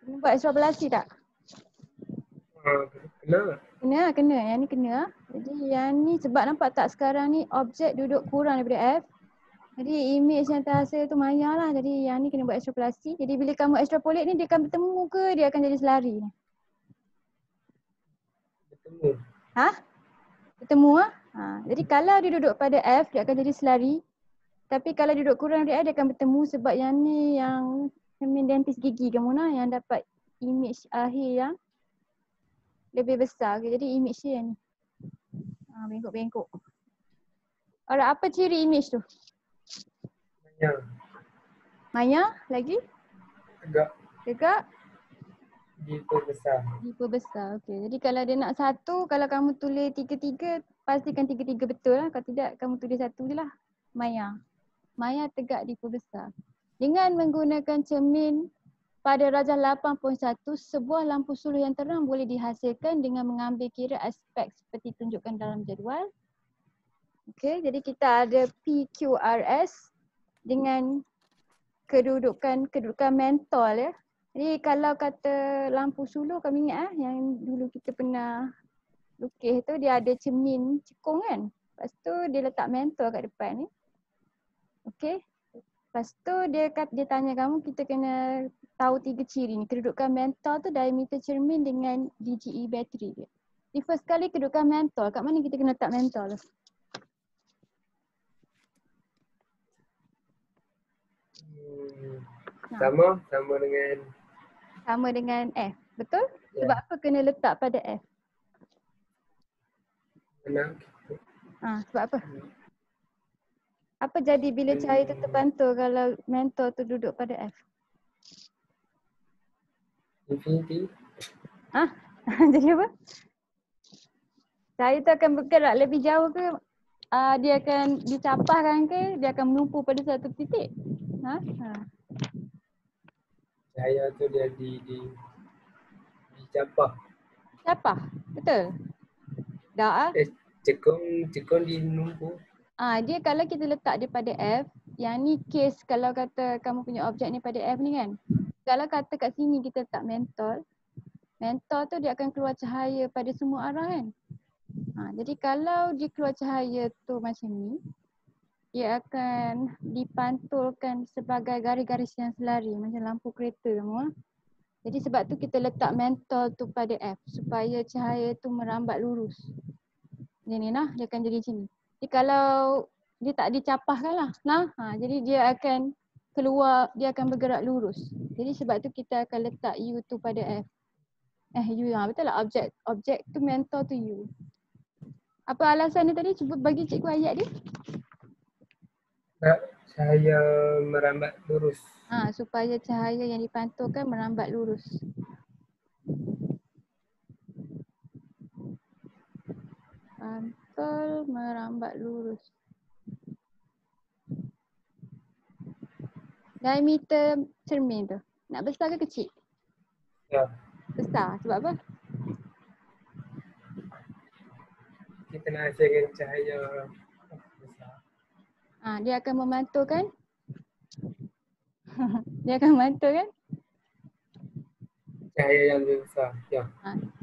Kena buat ekstrapolasi tak? Kena. Kena. Yang ni kena. Jadi yang ni sebab nampak tak sekarang ni objek duduk kurang daripada F. Jadi image yang terhasil tu maya lah. Jadi yang ni kena buat ekstrapolasi. Jadi bila kamu ekstrapolate ni dia akan bertemu ke dia akan jadi selari ni? Bertemu. Bertemu Jadi kalau dia duduk pada F dia akan jadi selari. Tapi kalau dia duduk kurang dari F dia akan bertemu sebab yang ni yang cermin dentis gigi kamu yang dapat image akhir yang lebih besar. Okay, jadi image dia ni. Bengkok-bengkok. Alright, apa ciri image tu? Maya lagi? Tegak? Diperbesar. Diperbesar. Okey. Jadi kalau dia nak satu, kalau kamu tulis 3-3, pastikan 3-3 betul lah. Kalau tidak, kamu tulis satu je lah. Maya. Maya tegak diperbesar. Dengan menggunakan cermin pada Rajah 81, sebuah lampu suluh yang terang boleh dihasilkan dengan mengambil kira aspek seperti tunjukkan dalam jadual. Okey, jadi kita ada PQRS dengan kedudukan mentol ya. Jadi kalau kata lampu suluh kami ingat yang dulu kita pernah lukis tu dia ada cermin cekung kan. Lepas tu dia letak mentol kat depan ni. Okey. Lepas tu dia tanya kamu kita kena tahu 3 ciri ni. Kedudukan mentol tu diameter cermin dengan DGE bateri dia. Jadi first kali kedudukan mentol, kat mana kita kena letak mentol tu? Sama dengan F. Betul? Ya. Sebab apa kena letak pada F? Sebab apa? Apa jadi bila cahaya tu terpantul kalau mentol tu duduk pada F? Infinity. Jadi apa? Cahaya tu akan bergerak lebih jauh ke? Dia akan dicapahkan ke? Dia akan menumpu pada satu titik? Cahaya tu dia dicapah. Capah? Betul? Tak Cekung dinumpu. Dia kalau kita letak dia pada F, yang ni case kalau kata kamu punya objek ni pada F ni kan. Kalau kata kat sini kita letak mentol tu dia akan keluar cahaya pada semua arah kan. Jadi kalau dia keluar cahaya tu macam ni, dia akan dipantulkan sebagai garis-garis yang selari macam lampu kereta kamu. Jadi sebab tu kita letak mentol tu pada F supaya cahaya tu merambat lurus. Dia ni nah, dia akan jadi macam ni. Jadi kalau dia tak dicapahkan lah. Nah, jadi dia akan keluar, dia akan bergerak lurus. Jadi sebab tu kita akan letak U tu pada F. U betul lah, objek tu mentor tu U. Apa alasan dia tadi? Cuba bagi cikgu ayat dia. Cahaya merambat lurus. Supaya cahaya yang dipantulkan merambat lurus. Pantul merambat lurus. Diameter cermin tu, nak besar ke kecil? Ya. Besar. Sebab apa? Kita nak hasilkan cahaya besar. Dia akan memantulkan. Dia akan memantulkan Cahaya yang lebih besar. Ya.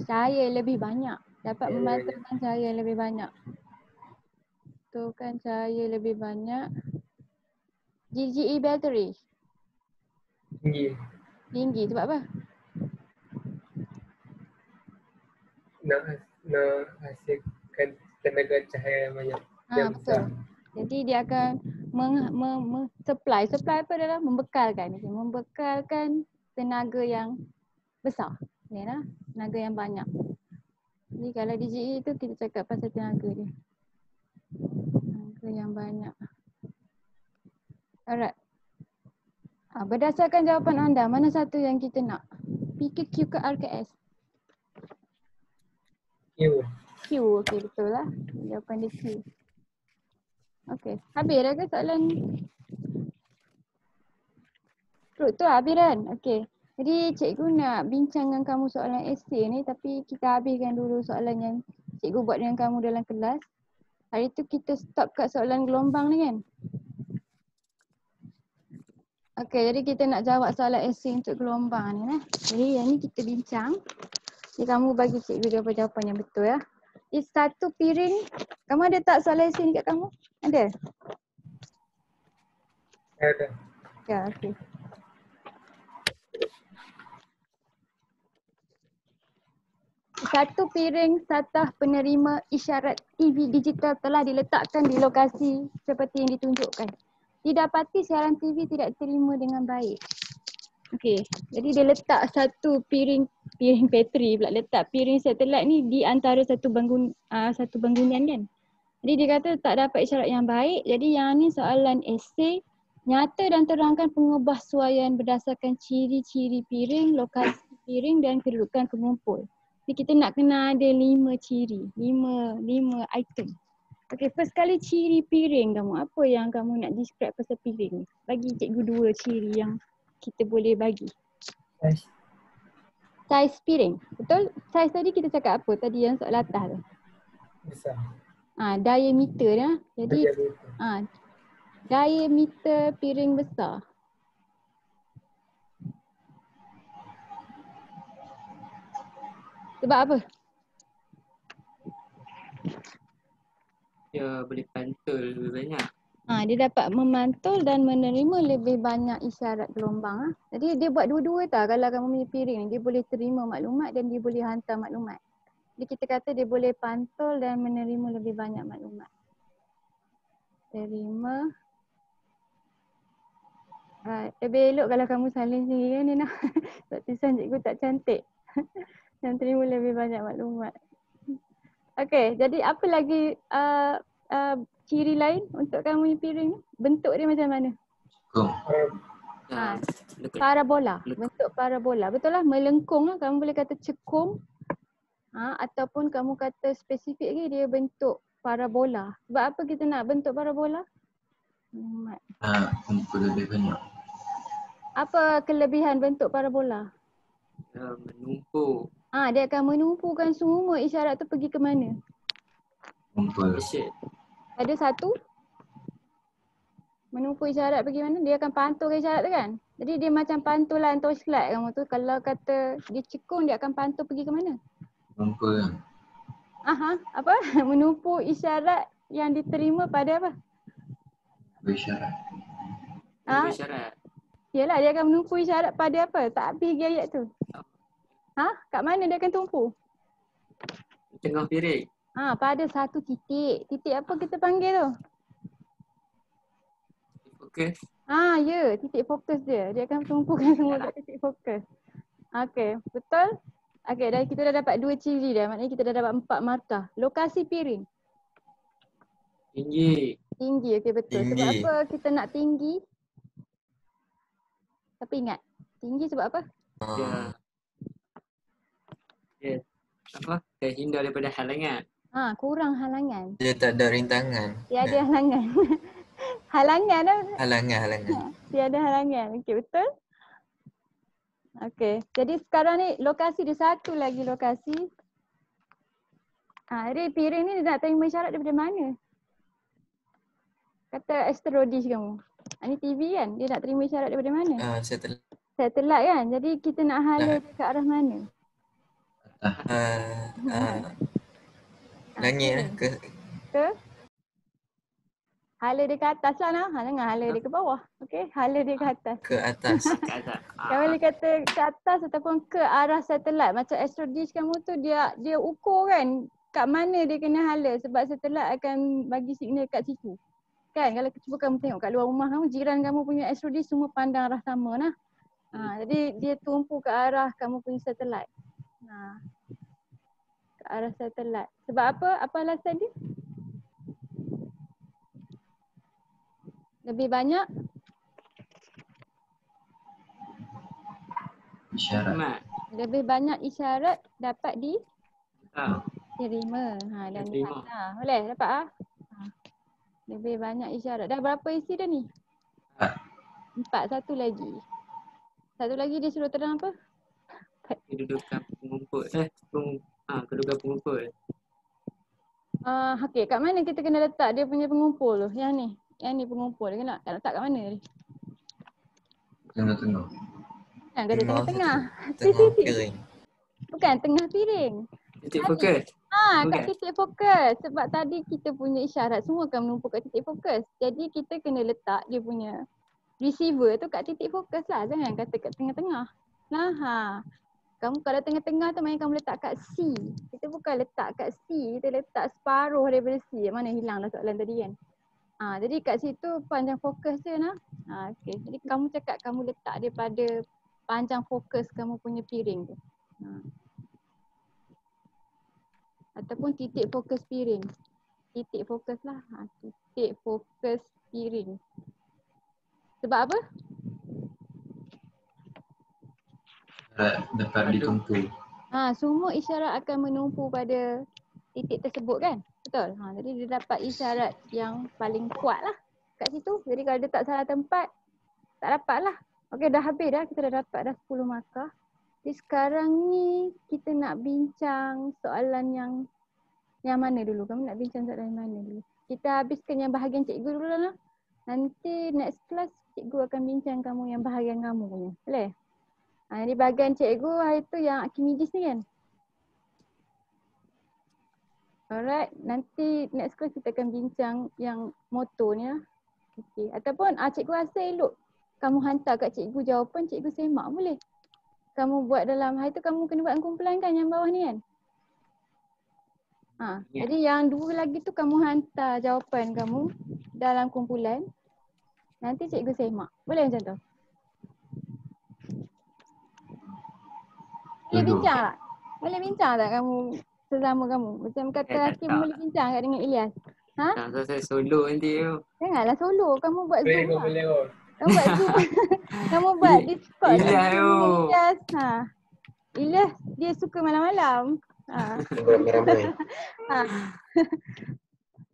cahaya lebih banyak. Dapat Cahaya memantulkan cahaya lebih banyak. Mantulkan cahaya lebih banyak. GGE battery tinggi. Sebab apa? Nak hasilkan tenaga cahaya yang banyak. Yang Betul. besar. Jadi dia akan supply apa adalah membekalkan. Membekalkan tenaga yang besar. Ya, tenaga yang banyak. Jadi kalau DGE tu kita cakap pasal tenaga dia. Tenaga yang banyak. Alright. Berdasarkan jawapan anda, mana satu yang kita nak? P ke Q ke R ke S? Q. Q, okey betul lah. Jawapan dia Q. Okey, habis dah ke soalan? Tu habis kan? Okey. Jadi cikgu nak bincang dengan kamu soalan esei ni, tapi kita habiskan dulu soalan yang cikgu buat dengan kamu dalam kelas. Hari tu kita stop kat soalan gelombang ni kan? Okey, jadi kita nak jawab soalan esei untuk gelombang ni nah. Jadi yang ni kita bincang. Jadi kamu bagi cikgu jawapan yang betul ya. Di satu piring, kamu ada tak soalan esei ni kat kamu? Ada? Ada. Ya, okey. Satu piring satah penerima isyarat TV digital telah diletakkan di lokasi seperti yang ditunjukkan. Didapati siaran TV tidak diterima dengan baik. Okey, jadi dia letak satu piring bateri pula, letak piring satelit ni di antara satu bangunan kan. Jadi dia kata tak dapat isyarat yang baik. Jadi yang ni soalan esei, nyata dan terangkan pengubahsuaian berdasarkan ciri-ciri piring, lokasi piring dan kedudukan pengumpul. Jadi kita nak kena ada 5 ciri, 5 item. Okay, first kali ciri piring kamu. Apa yang kamu nak describe pasal piring ni? Bagi cikgu 2 ciri yang kita boleh bagi. Saiz piring. Betul? Saiz tadi kita cakap apa? Tadi yang soal atas tu. Besar. Diameter dia. Jadi diameter piring besar. Sebab apa? Dia boleh pantul lebih banyak. Dia dapat memantul dan menerima lebih banyak isyarat gelombang. Jadi dia buat dua-dua tau. Kalau kamu punya piring ni, dia boleh terima maklumat dan dia boleh hantar maklumat. Jadi kita kata dia boleh pantul dan menerima lebih banyak maklumat. Terima. Lebih elok kalau kamu salin sendiri kan Nina. Sebab tulisan cikgu tak cantik. Dan terima lebih banyak maklumat. Okey, jadi apa lagi ciri lain untuk kamu yang piring ni? Bentuk dia macam mana? Parabola. Bentuk parabola. Betul lah, melengkung lah. Kamu boleh kata cekung. Ataupun kamu kata spesifik lagi dia bentuk parabola. Sebab apa kita nak bentuk parabola? Kumpul lebih banyak. Apa kelebihan bentuk parabola? Menumpuk. Dia akan menumpukan semua isyarat tu pergi ke mana? Kumpul. Ada satu. Menumpuk isyarat pergi mana? Dia akan pantulkan isyarat tu kan? Jadi dia macam pantulan torchlight kamu tu. Kalau kata dia cekung, dia akan pantul pergi ke mana? Kumpul. Apa? Menumpuk isyarat yang diterima pada apa? Berisyarat. Berisyarat. Yalah, dia akan menumpu isyarat pada apa? Tak habis lagi ayat tu. Kat mana dia akan tumpu? Tengah piring. Pada satu titik. Titik apa kita panggil tu? Fokus. Ya, titik fokus dia. Dia akan tumpukan semua kat titik fokus. Okey, betul? Okey, dah kita dah dapat 2 ciri dah. Maknanya kita dah dapat 4 markah. Lokasi piring. Tinggi. Tinggi, okey betul. Sebab Tinggi. apa kita nak tinggi? Tapi ingat, tinggi sebab apa? Dia apa? Terhindar daripada halangan. Kurang halangan. Dia tak ada rintangan. Tiada halangan. Halangan dah. Halangan. Tiada halangan. Okey, betul? Okey. Jadi sekarang ni lokasi dia satu lagi lokasi. Jadi piring ni dia nak terima isyarat daripada mana? Kata asteroid kamu. Ni TV kan? Dia nak terima isyarat daripada mana? Satelit kan? Jadi kita nak hala dia ke arah mana? Langit lah ke hala dia ke atas lah nah. Jangan hala dia ke bawah. Okey, hala dia ke atas. ke atas. Kat atas. Kau boleh kata ke atas ataupun ke arah satelit. Macam astrodish kamu tu dia ukur kan kat mana dia kena hala sebab satelit akan bagi signal kat situ. Kan kalau cuba kamu tengok kat luar rumah kamu, jiran kamu punya astrodish semua pandang arah sama nah. Jadi dia tumpu ke arah kamu punya satelit. Ke arah satelit. Sebab apa? Apa alasan dia? Lebih banyak Isyarat. Mat. lebih banyak isyarat dapat Ah. diterima. Dan Diterima. boleh dapat lebih banyak isyarat. Dah berapa isi dah ni? 4. Satu lagi. Satu lagi dia suruh terang apa? Kedudukan pengumpul. Kedudukan pengumpul. Okey, kat mana kita kena letak dia punya pengumpul tu? Yang ni. Yang ni pengumpul. Dia nak letak kat mana ni? Tengah-tengah. Kan kata tengah-tengah. Tengah piring. Bukan tengah piring. Titik fokus. Kat Bukan. titik fokus. Sebab tadi kita punya isyarat semua akan menumpuk kat titik fokus. Jadi kita kena letak dia punya receiver tu kat titik fokus lah. Jangan kata kat tengah-tengah. Kamu kalau tengah-tengah tu main kamu letak kat C. Kita bukan letak kat C. Kita letak separuh daripada C. Mana hilang dah soalan tadi kan. Jadi kat situ panjang fokus dia nah. Okay. Jadi kamu cakap kamu letak dia pada panjang fokus kamu punya piring tu. Ataupun titik fokus piring. Titik fokus lah. Titik fokus piring. Sebab apa? Dapat ditumpu. Semua isyarat akan menumpu pada titik tersebut kan? Betul? Jadi dia dapat isyarat yang paling kuat lah kat situ. Jadi kalau dia tak salah tempat, tak dapat lah. Okey, dah habis dah. Kita dah dapat dah 10 markah. Jadi sekarang ni kita nak bincang soalan yang mana dulu? Kamu nak bincang soalan yang mana dulu? Kita habiskan yang bahagian cikgu dulu lah. Nanti next class cikgu akan bincang kamu yang bahagian kamu punya. Boleh? Jadi bahagian cikgu hari tu yang Archimedes ni kan? Alright, nanti next class kita akan bincang yang motor ni lah. Okay. Ataupun cikgu rasa elok kamu hantar kat cikgu jawapan, cikgu semak boleh. Kamu buat dalam hari tu kamu kena buat kumpulan kan yang bawah ni kan? Jadi yang 2 lagi tu kamu hantar jawapan kamu dalam kumpulan. Nanti cikgu semak. Boleh macam tu? Boleh bincang tak? Boleh bincang tak kamu sesama kamu? Macam kata Hakim boleh bincang kat dengan Ilyas. Tak, saya solo nanti tu. Janganlah solo. Kamu buat Zoom lah. Boleh. Kamu buat Zoom. Kamu buat Discord. Ilyas tu. Ilyas dia suka malam-malam. Ramai-ramai.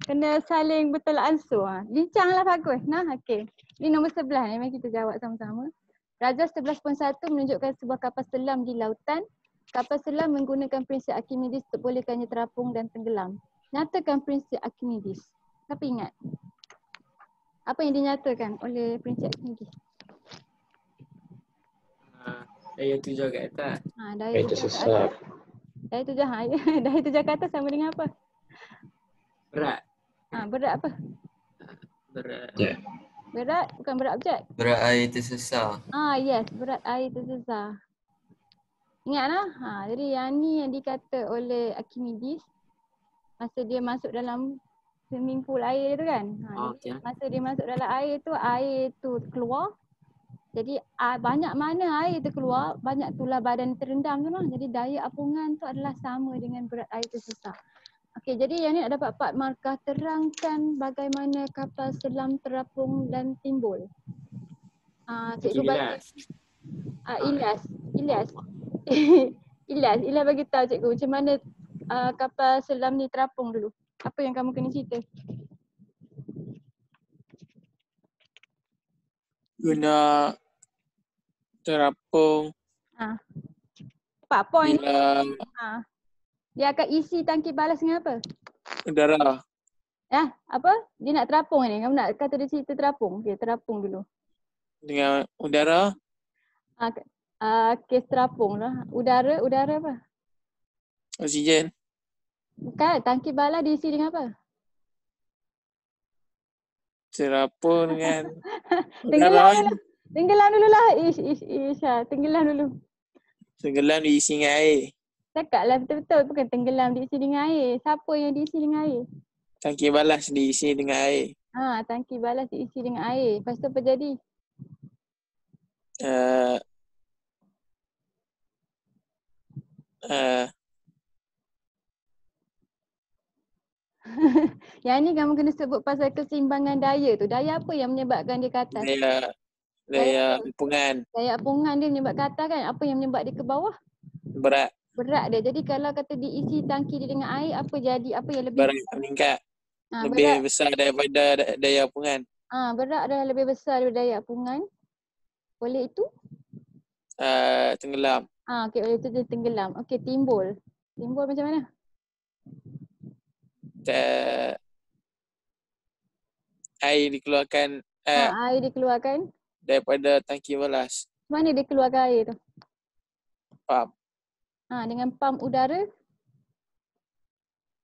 Kena saling betul ansur. Bincanglah bagus. Okey. Ini nombor 11 ni. Mari kita jawab sama-sama. Darjah 11.1 menunjukkan sebuah kapal selam di lautan. Kapal selam menggunakan prinsip Archimedes untuk bolehkannya terapung dan tenggelam. Nyatakan prinsip Archimedes. Tapi ingat, apa yang dinyatakan oleh prinsip Archimedes? Daya tujuh kat atas. Daya tersesat. Daya tujuh kat atas sama dengan apa? Berat. Berat apa? Berat. Berat bukan berat objek. Berat air tersesar. Yes, berat air tersesar. Ingat lah. Jadi yang ni yang dikata oleh Archimedes. Masa dia masuk dalam swimming pool air tu kan. Okey. Masa dia masuk dalam air tu keluar. Jadi banyak mana air tu keluar, banyak tulah badan terendam tu lah. Jadi daya apungan tu adalah sama dengan berat air tersesat. Okey, jadi yang ni nak dapat 4 markah. Terangkan bagaimana kapal selam terapung dan timbul. Cikgu bagi Ilyas. Ilyas bagi tahu cikgu macam mana kapal selam ni terapung dulu. Apa yang kamu kena cerita? Guna terapung. 4 poin. Bila Dia akan isi tangki balas dengan apa? udara. Apa? Dia nak terapung ni. Kamu nak kata dia cerita terapung? Okey, terapung dulu. Dengan udara. Kes terapung lah. Udara apa? Oksigen. Bukan, tangki balas diisi dengan apa? Terapung dengan udara. Tenggelam dulu lah. Tenggelam dulu. Tenggelam diisi dengan air. Cakap lah betul-betul. Bukan tenggelam diisi dengan air. Siapa yang diisi dengan air? Tangki balas diisi dengan air. Tangki balas diisi dengan air. Lepas tu apa jadi? Yang ni kamu kena sebut pasal keseimbangan daya tu. Daya apa yang menyebabkan dia ke atas? Daya apungan. Daya apungan dia menyebab ke atas kan? Apa yang menyebab dia ke bawah? Berat Berat dia. Jadi kalau kata diisi tangki dia dengan air, apa jadi? Apa yang lebih berat meningkat. Lebih besar daripada daya apungan. Berat dah lebih besar daripada daya apungan. Oleh itu? Tenggelam. Okey, oleh itu dia tenggelam. Okey, timbul. Timbul macam mana? Air dikeluarkan air dikeluarkan daripada tangki balas. Mana dia keluarkan air tu? Pump. Dengan pam udara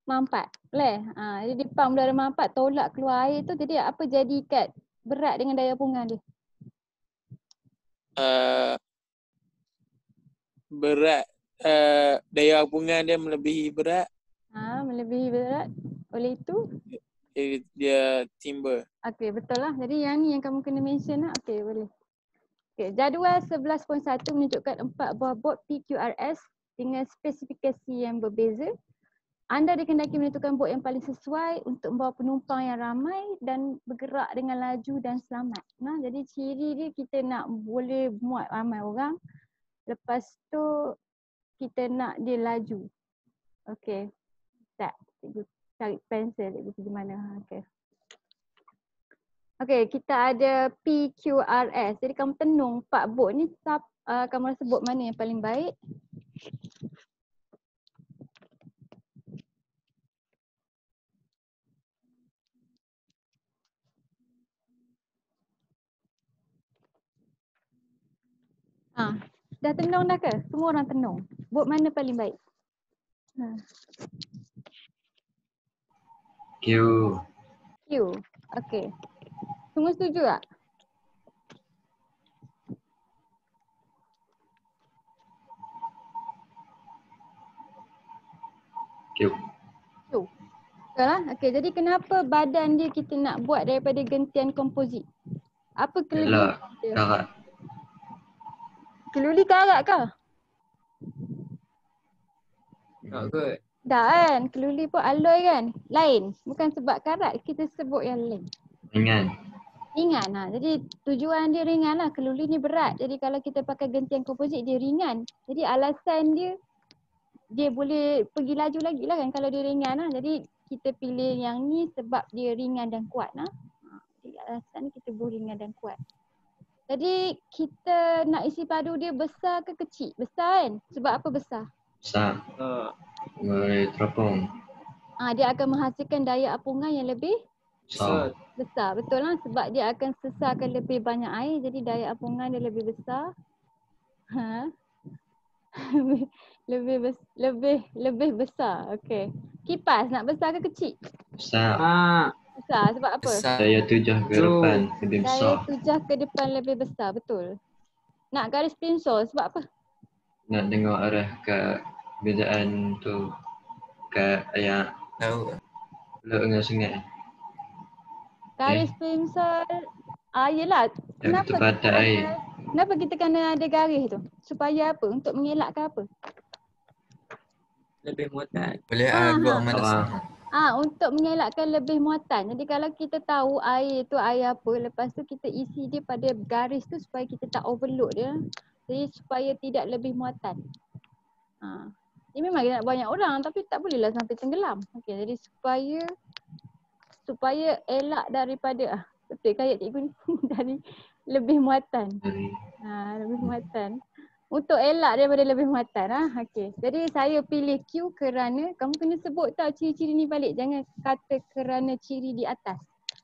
mampat. Boleh? Jadi pam udara mampat tolak keluar air tu, jadi apa jadi kat berat dengan daya apungan dia? Berat daya apungan dia melebihi berat. Melebihi berat. Oleh itu dia timba. Okey, betul lah. Jadi yang ni yang kamu kena mention lah. Okey, boleh. Okey, jadual 11.1 menunjukkan 4 buah bot PQRS dengan spesifikasi yang berbeza. Anda dikendaki menentukan bot yang paling sesuai untuk membawa penumpang yang ramai dan bergerak dengan laju dan selamat. Jadi ciri dia kita nak boleh muat ramai orang. Lepas tu kita nak dia laju. Okey. Tak. Cikgu cari pensel cikgu pergi mana. Okey. Okey, kita ada PQRS. Jadi kamu tenung 4 bot ni, kamu rasa bot mana yang paling baik? Dah tenung dah ke? Semua orang tenung. Bot mana paling baik? Q. Okey. Semua setuju tak? Q. Betul lah. Okey, jadi kenapa badan dia kita nak buat daripada gentian komposit? Apa kelebihan dia? Karat. Keluli karat kah? Tak kot. Dah kan, keluli pun alloy kan? Lain. Bukan sebab karat, kita sebut yang lain. Ringan. Jadi tujuan dia ringan lah. Keluli ni berat. Jadi kalau kita pakai gentian komposit, dia ringan. Jadi alasan dia boleh pergi laju lagi lah kan kalau dia ringan lah. Jadi kita pilih yang ni sebab dia ringan dan kuat lah. Jadi alasan kita buat ringan dan kuat. Jadi kita nak isi padu dia besar ke kecil? Besar kan? Sebab apa besar? Besar. Boleh terapung. Dia akan menghasilkan daya apungan yang lebih Besar. besar. Betul lah, sebab dia akan sesarkan lebih banyak air. Jadi daya apungan dia lebih besar. Lebih besar. Okey. Kipas nak besar ke kecil? Besar. Besar. Sebab apa? Besar. Daya tujah ke depan lebih Daya besar. tujah ke depan lebih besar. Betul. Nak garis pinsol sebab apa? Nak tengok arah ke bezaan tu kat ayat Tahu. Laut dengan sungai. Garis plimsoll. Yelah. Yang terbatas air. Kenapa kita kena ada garis tu? Supaya apa? Untuk mengelakkan apa? Lebih muatan. Boleh agak mana sana. Untuk mengelakkan lebih muatan. Jadi kalau kita tahu air tu air apa, lepas tu kita isi dia pada garis tu supaya kita tak overload dia. Jadi supaya tidak lebih muatan. Ini memang nak banyak orang tapi tak bolehlah sampai tenggelam. Okey, jadi supaya elak daripada betul kayak cikgu ni dari lebih muatan. Lebih muatan. Untuk elak daripada lebih muatan. Okey. Jadi saya pilih Q kerana kamu kena sebut tau ciri-ciri ni balik. Jangan kata kerana ciri di atas.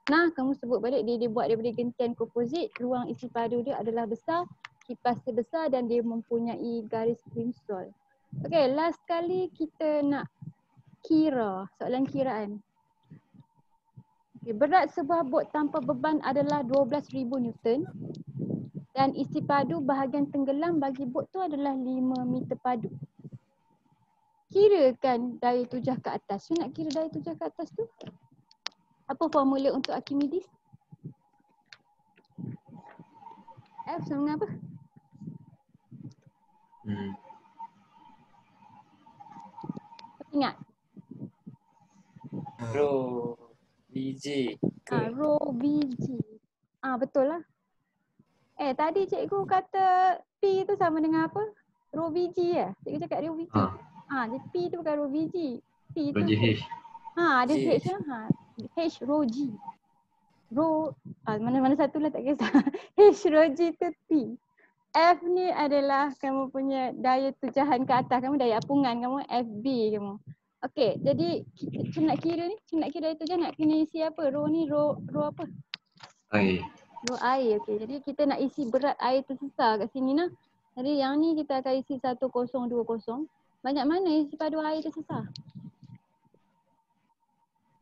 Nah, kamu sebut balik dia buat daripada gentian komposit, ruang isi padu dia adalah besar, kipas dia besar dan dia mempunyai garis plimsoll. Okey, last kali kita nak kira, soalan kiraan. Okay, berat sebuah bot tanpa beban adalah 12,000 Newton dan isi padu bahagian tenggelam bagi bot tu adalah 5 meter padu. Kirakan daya tujah ke atas. So nak kira daya tujah ke atas tu? Apa formula untuk Archimedes? F sama dengan apa? Ingat? Rho VG. Rho VG. Betul lah. Tadi cikgu kata P tu sama dengan apa? Rho VG ya? Cikgu cakap Rho VG. Jadi P tu bukan Rho VG. P tu. Rho GH. Ada H lah. H Rho G. Rho, mana-mana satu lah tak kisah. H Rho G tu P. F ni adalah kamu punya daya tujahan ke atas. Kamu daya apungan kamu FB kamu. Okey, jadi kita nak kira ni, nak kira daya tujahan nak kena isi apa? Rho ni rho apa? Air. Rho air. Okey, jadi kita nak isi berat air tersesar kat sini nah. Jadi yang ni kita akan isi 1020. Banyak mana isi padu air tersesar?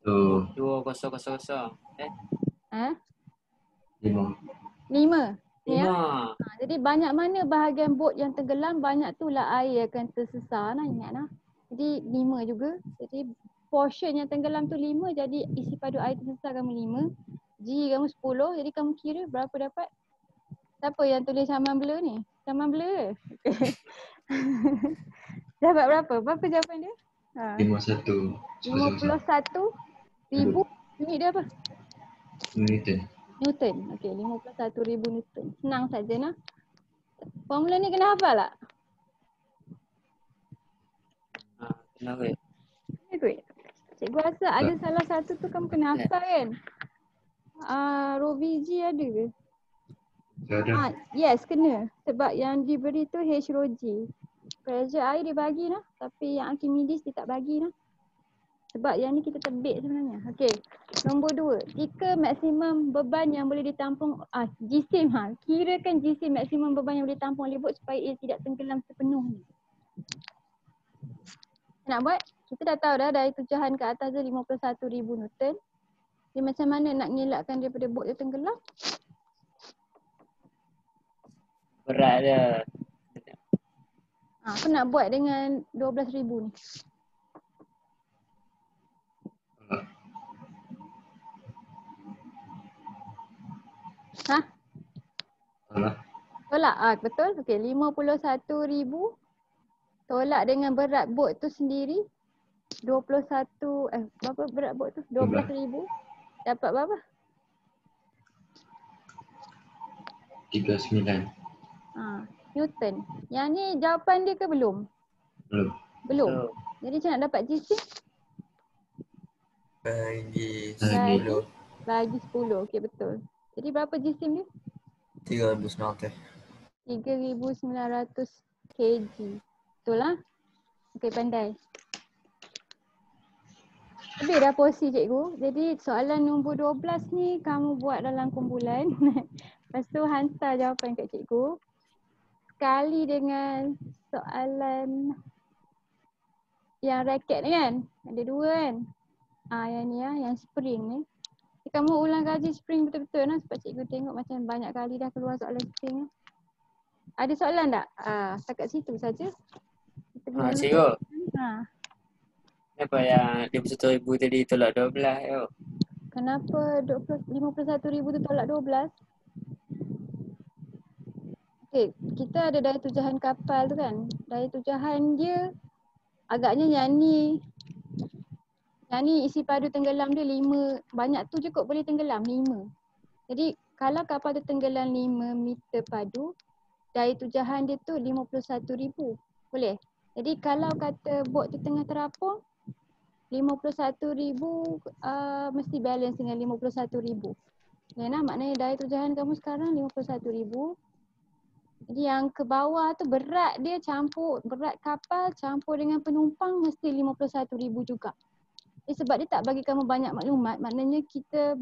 2000. 5. Ya? 5. Jadi banyak mana bahagian bot yang tenggelam, banyak tu lah air akan tersesar nah, ingat nah. Jadi 5 juga. Jadi portion yang tenggelam tu 5, jadi isi padu air tersesar kamu 5. G kamu 10, jadi kamu kira berapa dapat? Siapa yang tulis saman blur ni? Saman blur ke? Dapat berapa? Berapa jawapan dia? 51. 51,000 unit dia apa? Newton. Newton. Okey, 51,000 Newton. Senang saja nah. Formula ni kena hafal tak? Kenapa? Ikut. Cikgu rasa ada salah satu tu kamu kena hafal kan? Rho VG ada ke? Ada. Yes, kena. Sebab yang diberi tu H Rho G. Pressure air dia bagi lah. Tapi yang Archimedes dia tak bagi lah. Sebab yang ni kita tebik sebenarnya. Okey. Nombor 2. Jika maksimum beban yang boleh ditampung jisim kirakan jisim maksimum beban yang boleh ditampung oleh bot supaya ia tidak tenggelam sepenuhnya. Nak buat? Kita dah tahu dah daya tujahan ke atas dia 51,000 Newton. Jadi macam mana nak ngelakkan daripada bot dia tenggelam? Berat dia. Aku nak buat dengan 12,000 ni. Tolak? Betul? Okey, 51,000 tolak dengan berat bot tu sendiri 21, berapa berat bot tu? 12,000. Dapat berapa? 39. Newton. Yang ni jawapan dia ke belum? Belum. Jadi macam nak dapat GC? Bagi 10. Bagi 10. Okey, betul. Jadi berapa jisim dia? 3,900. 3,900 kg. Betul lah? Okey, pandai. Lebih dah porsi cikgu. Jadi soalan nombor 12 ni kamu buat dalam kumpulan. Lepas tu hantar jawapan kat cikgu. Sekali dengan soalan yang raket ni kan? Ada 2 kan? Yang ni yang spring ni. Kamu ulang kaji spring betul-betul lah sebab cikgu tengok macam banyak kali dah keluar soalan spring. Ada soalan tak? Setakat situ saja. Cikgu. Kenapa yang 51,000 tadi tolak 12 yo? Kenapa 51,000 tu tolak 12? Okay, kita ada daya tujahan kapal tu kan. Daya tujahan dia agaknya yang ni isi padu tenggelam dia 5. Banyak tu je kot boleh tenggelam 5. Jadi kalau kapal tu tenggelam 5 meter padu, daya tujahan dia tu 51,000. Boleh? Jadi kalau kata bot tu tengah terapung, 51,000 mesti balance dengan 51,000. Nah, maknanya daya tujahan kamu sekarang 51,000. Jadi yang ke bawah tu berat dia berat kapal campur dengan penumpang mesti 51,000 juga. Sebab dia tak bagi kamu banyak maklumat, maknanya kita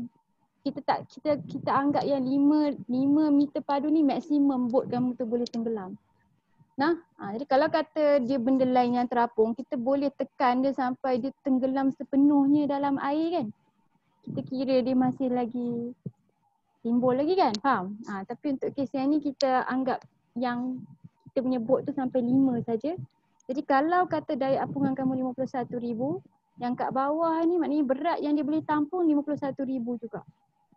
anggap yang 5 meter padu ni maksimum bot kamu tu boleh tenggelam. Nah, jadi kalau kata dia benda lain yang terapung, kita boleh tekan dia sampai dia tenggelam sepenuhnya dalam air kan. Kita kira dia masih lagi timbul lagi kan, faham? Tapi untuk kes yang ni kita anggap yang kita punya bot tu sampai 5 saja. Jadi kalau kata daya apungan kamu 51,000, yang kat bawah ni maknanya berat yang dia boleh tampung 51,000 juga.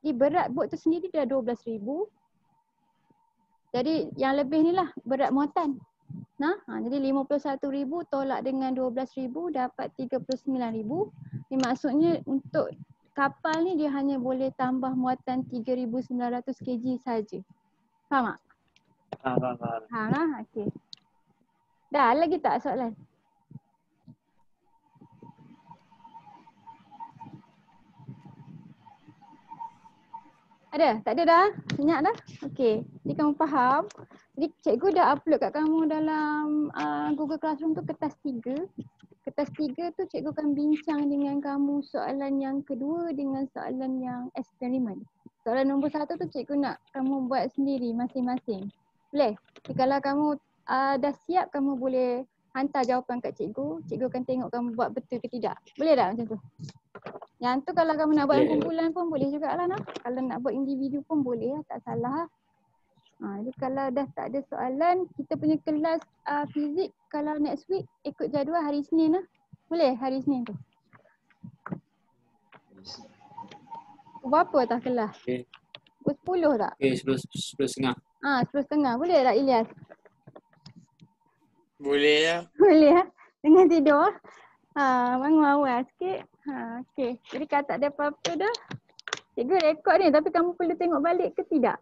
Jadi berat bot tu sendiri dah 12,000. Jadi yang lebih ni lah berat muatan. Nah, jadi 51,000 tolak dengan 12,000 dapat 39,000. Ini maksudnya untuk kapal ni dia hanya boleh tambah muatan 3,900 kg saja. Faham tak? Faham lah? Okey. Dah lagi tak soalan? Ada? Tak ada dah? Senyap dah? Okey. Jadi kamu faham. Jadi cikgu dah upload kat kamu dalam Google Classroom tu kertas 3. Kertas 3 tu cikgu akan bincang dengan kamu soalan yang kedua dengan soalan yang eksperimen. Soalan nombor 1 tu cikgu nak kamu buat sendiri masing-masing. Boleh? Jadi kalau kamu dah siap, kamu boleh hantar jawapan kat cikgu. Cikgu akan tengok kamu buat betul ke tidak. Boleh tak macam tu? Yang tu kalau kamu nak buat kumpulan pun boleh jugalah nak. Kalau nak buat individu pun boleh lah, tak salah. Jadi kalau dah tak ada soalan, kita punya kelas fizik kalau next week ikut jadual hari Isnin lah. Boleh hari Isnin tu? Berapa tak kelas? Okay. Pukul 10 tak? Okay, 10:30. 10:30. Boleh tak Ilyas? Boleh lah. Boleh lah. Dengan tidur. Bangun awal sikit. Okey. Jadi kalau tak ada apa-apa dah, cikgu rekod ni tapi kamu perlu tengok balik ke tidak?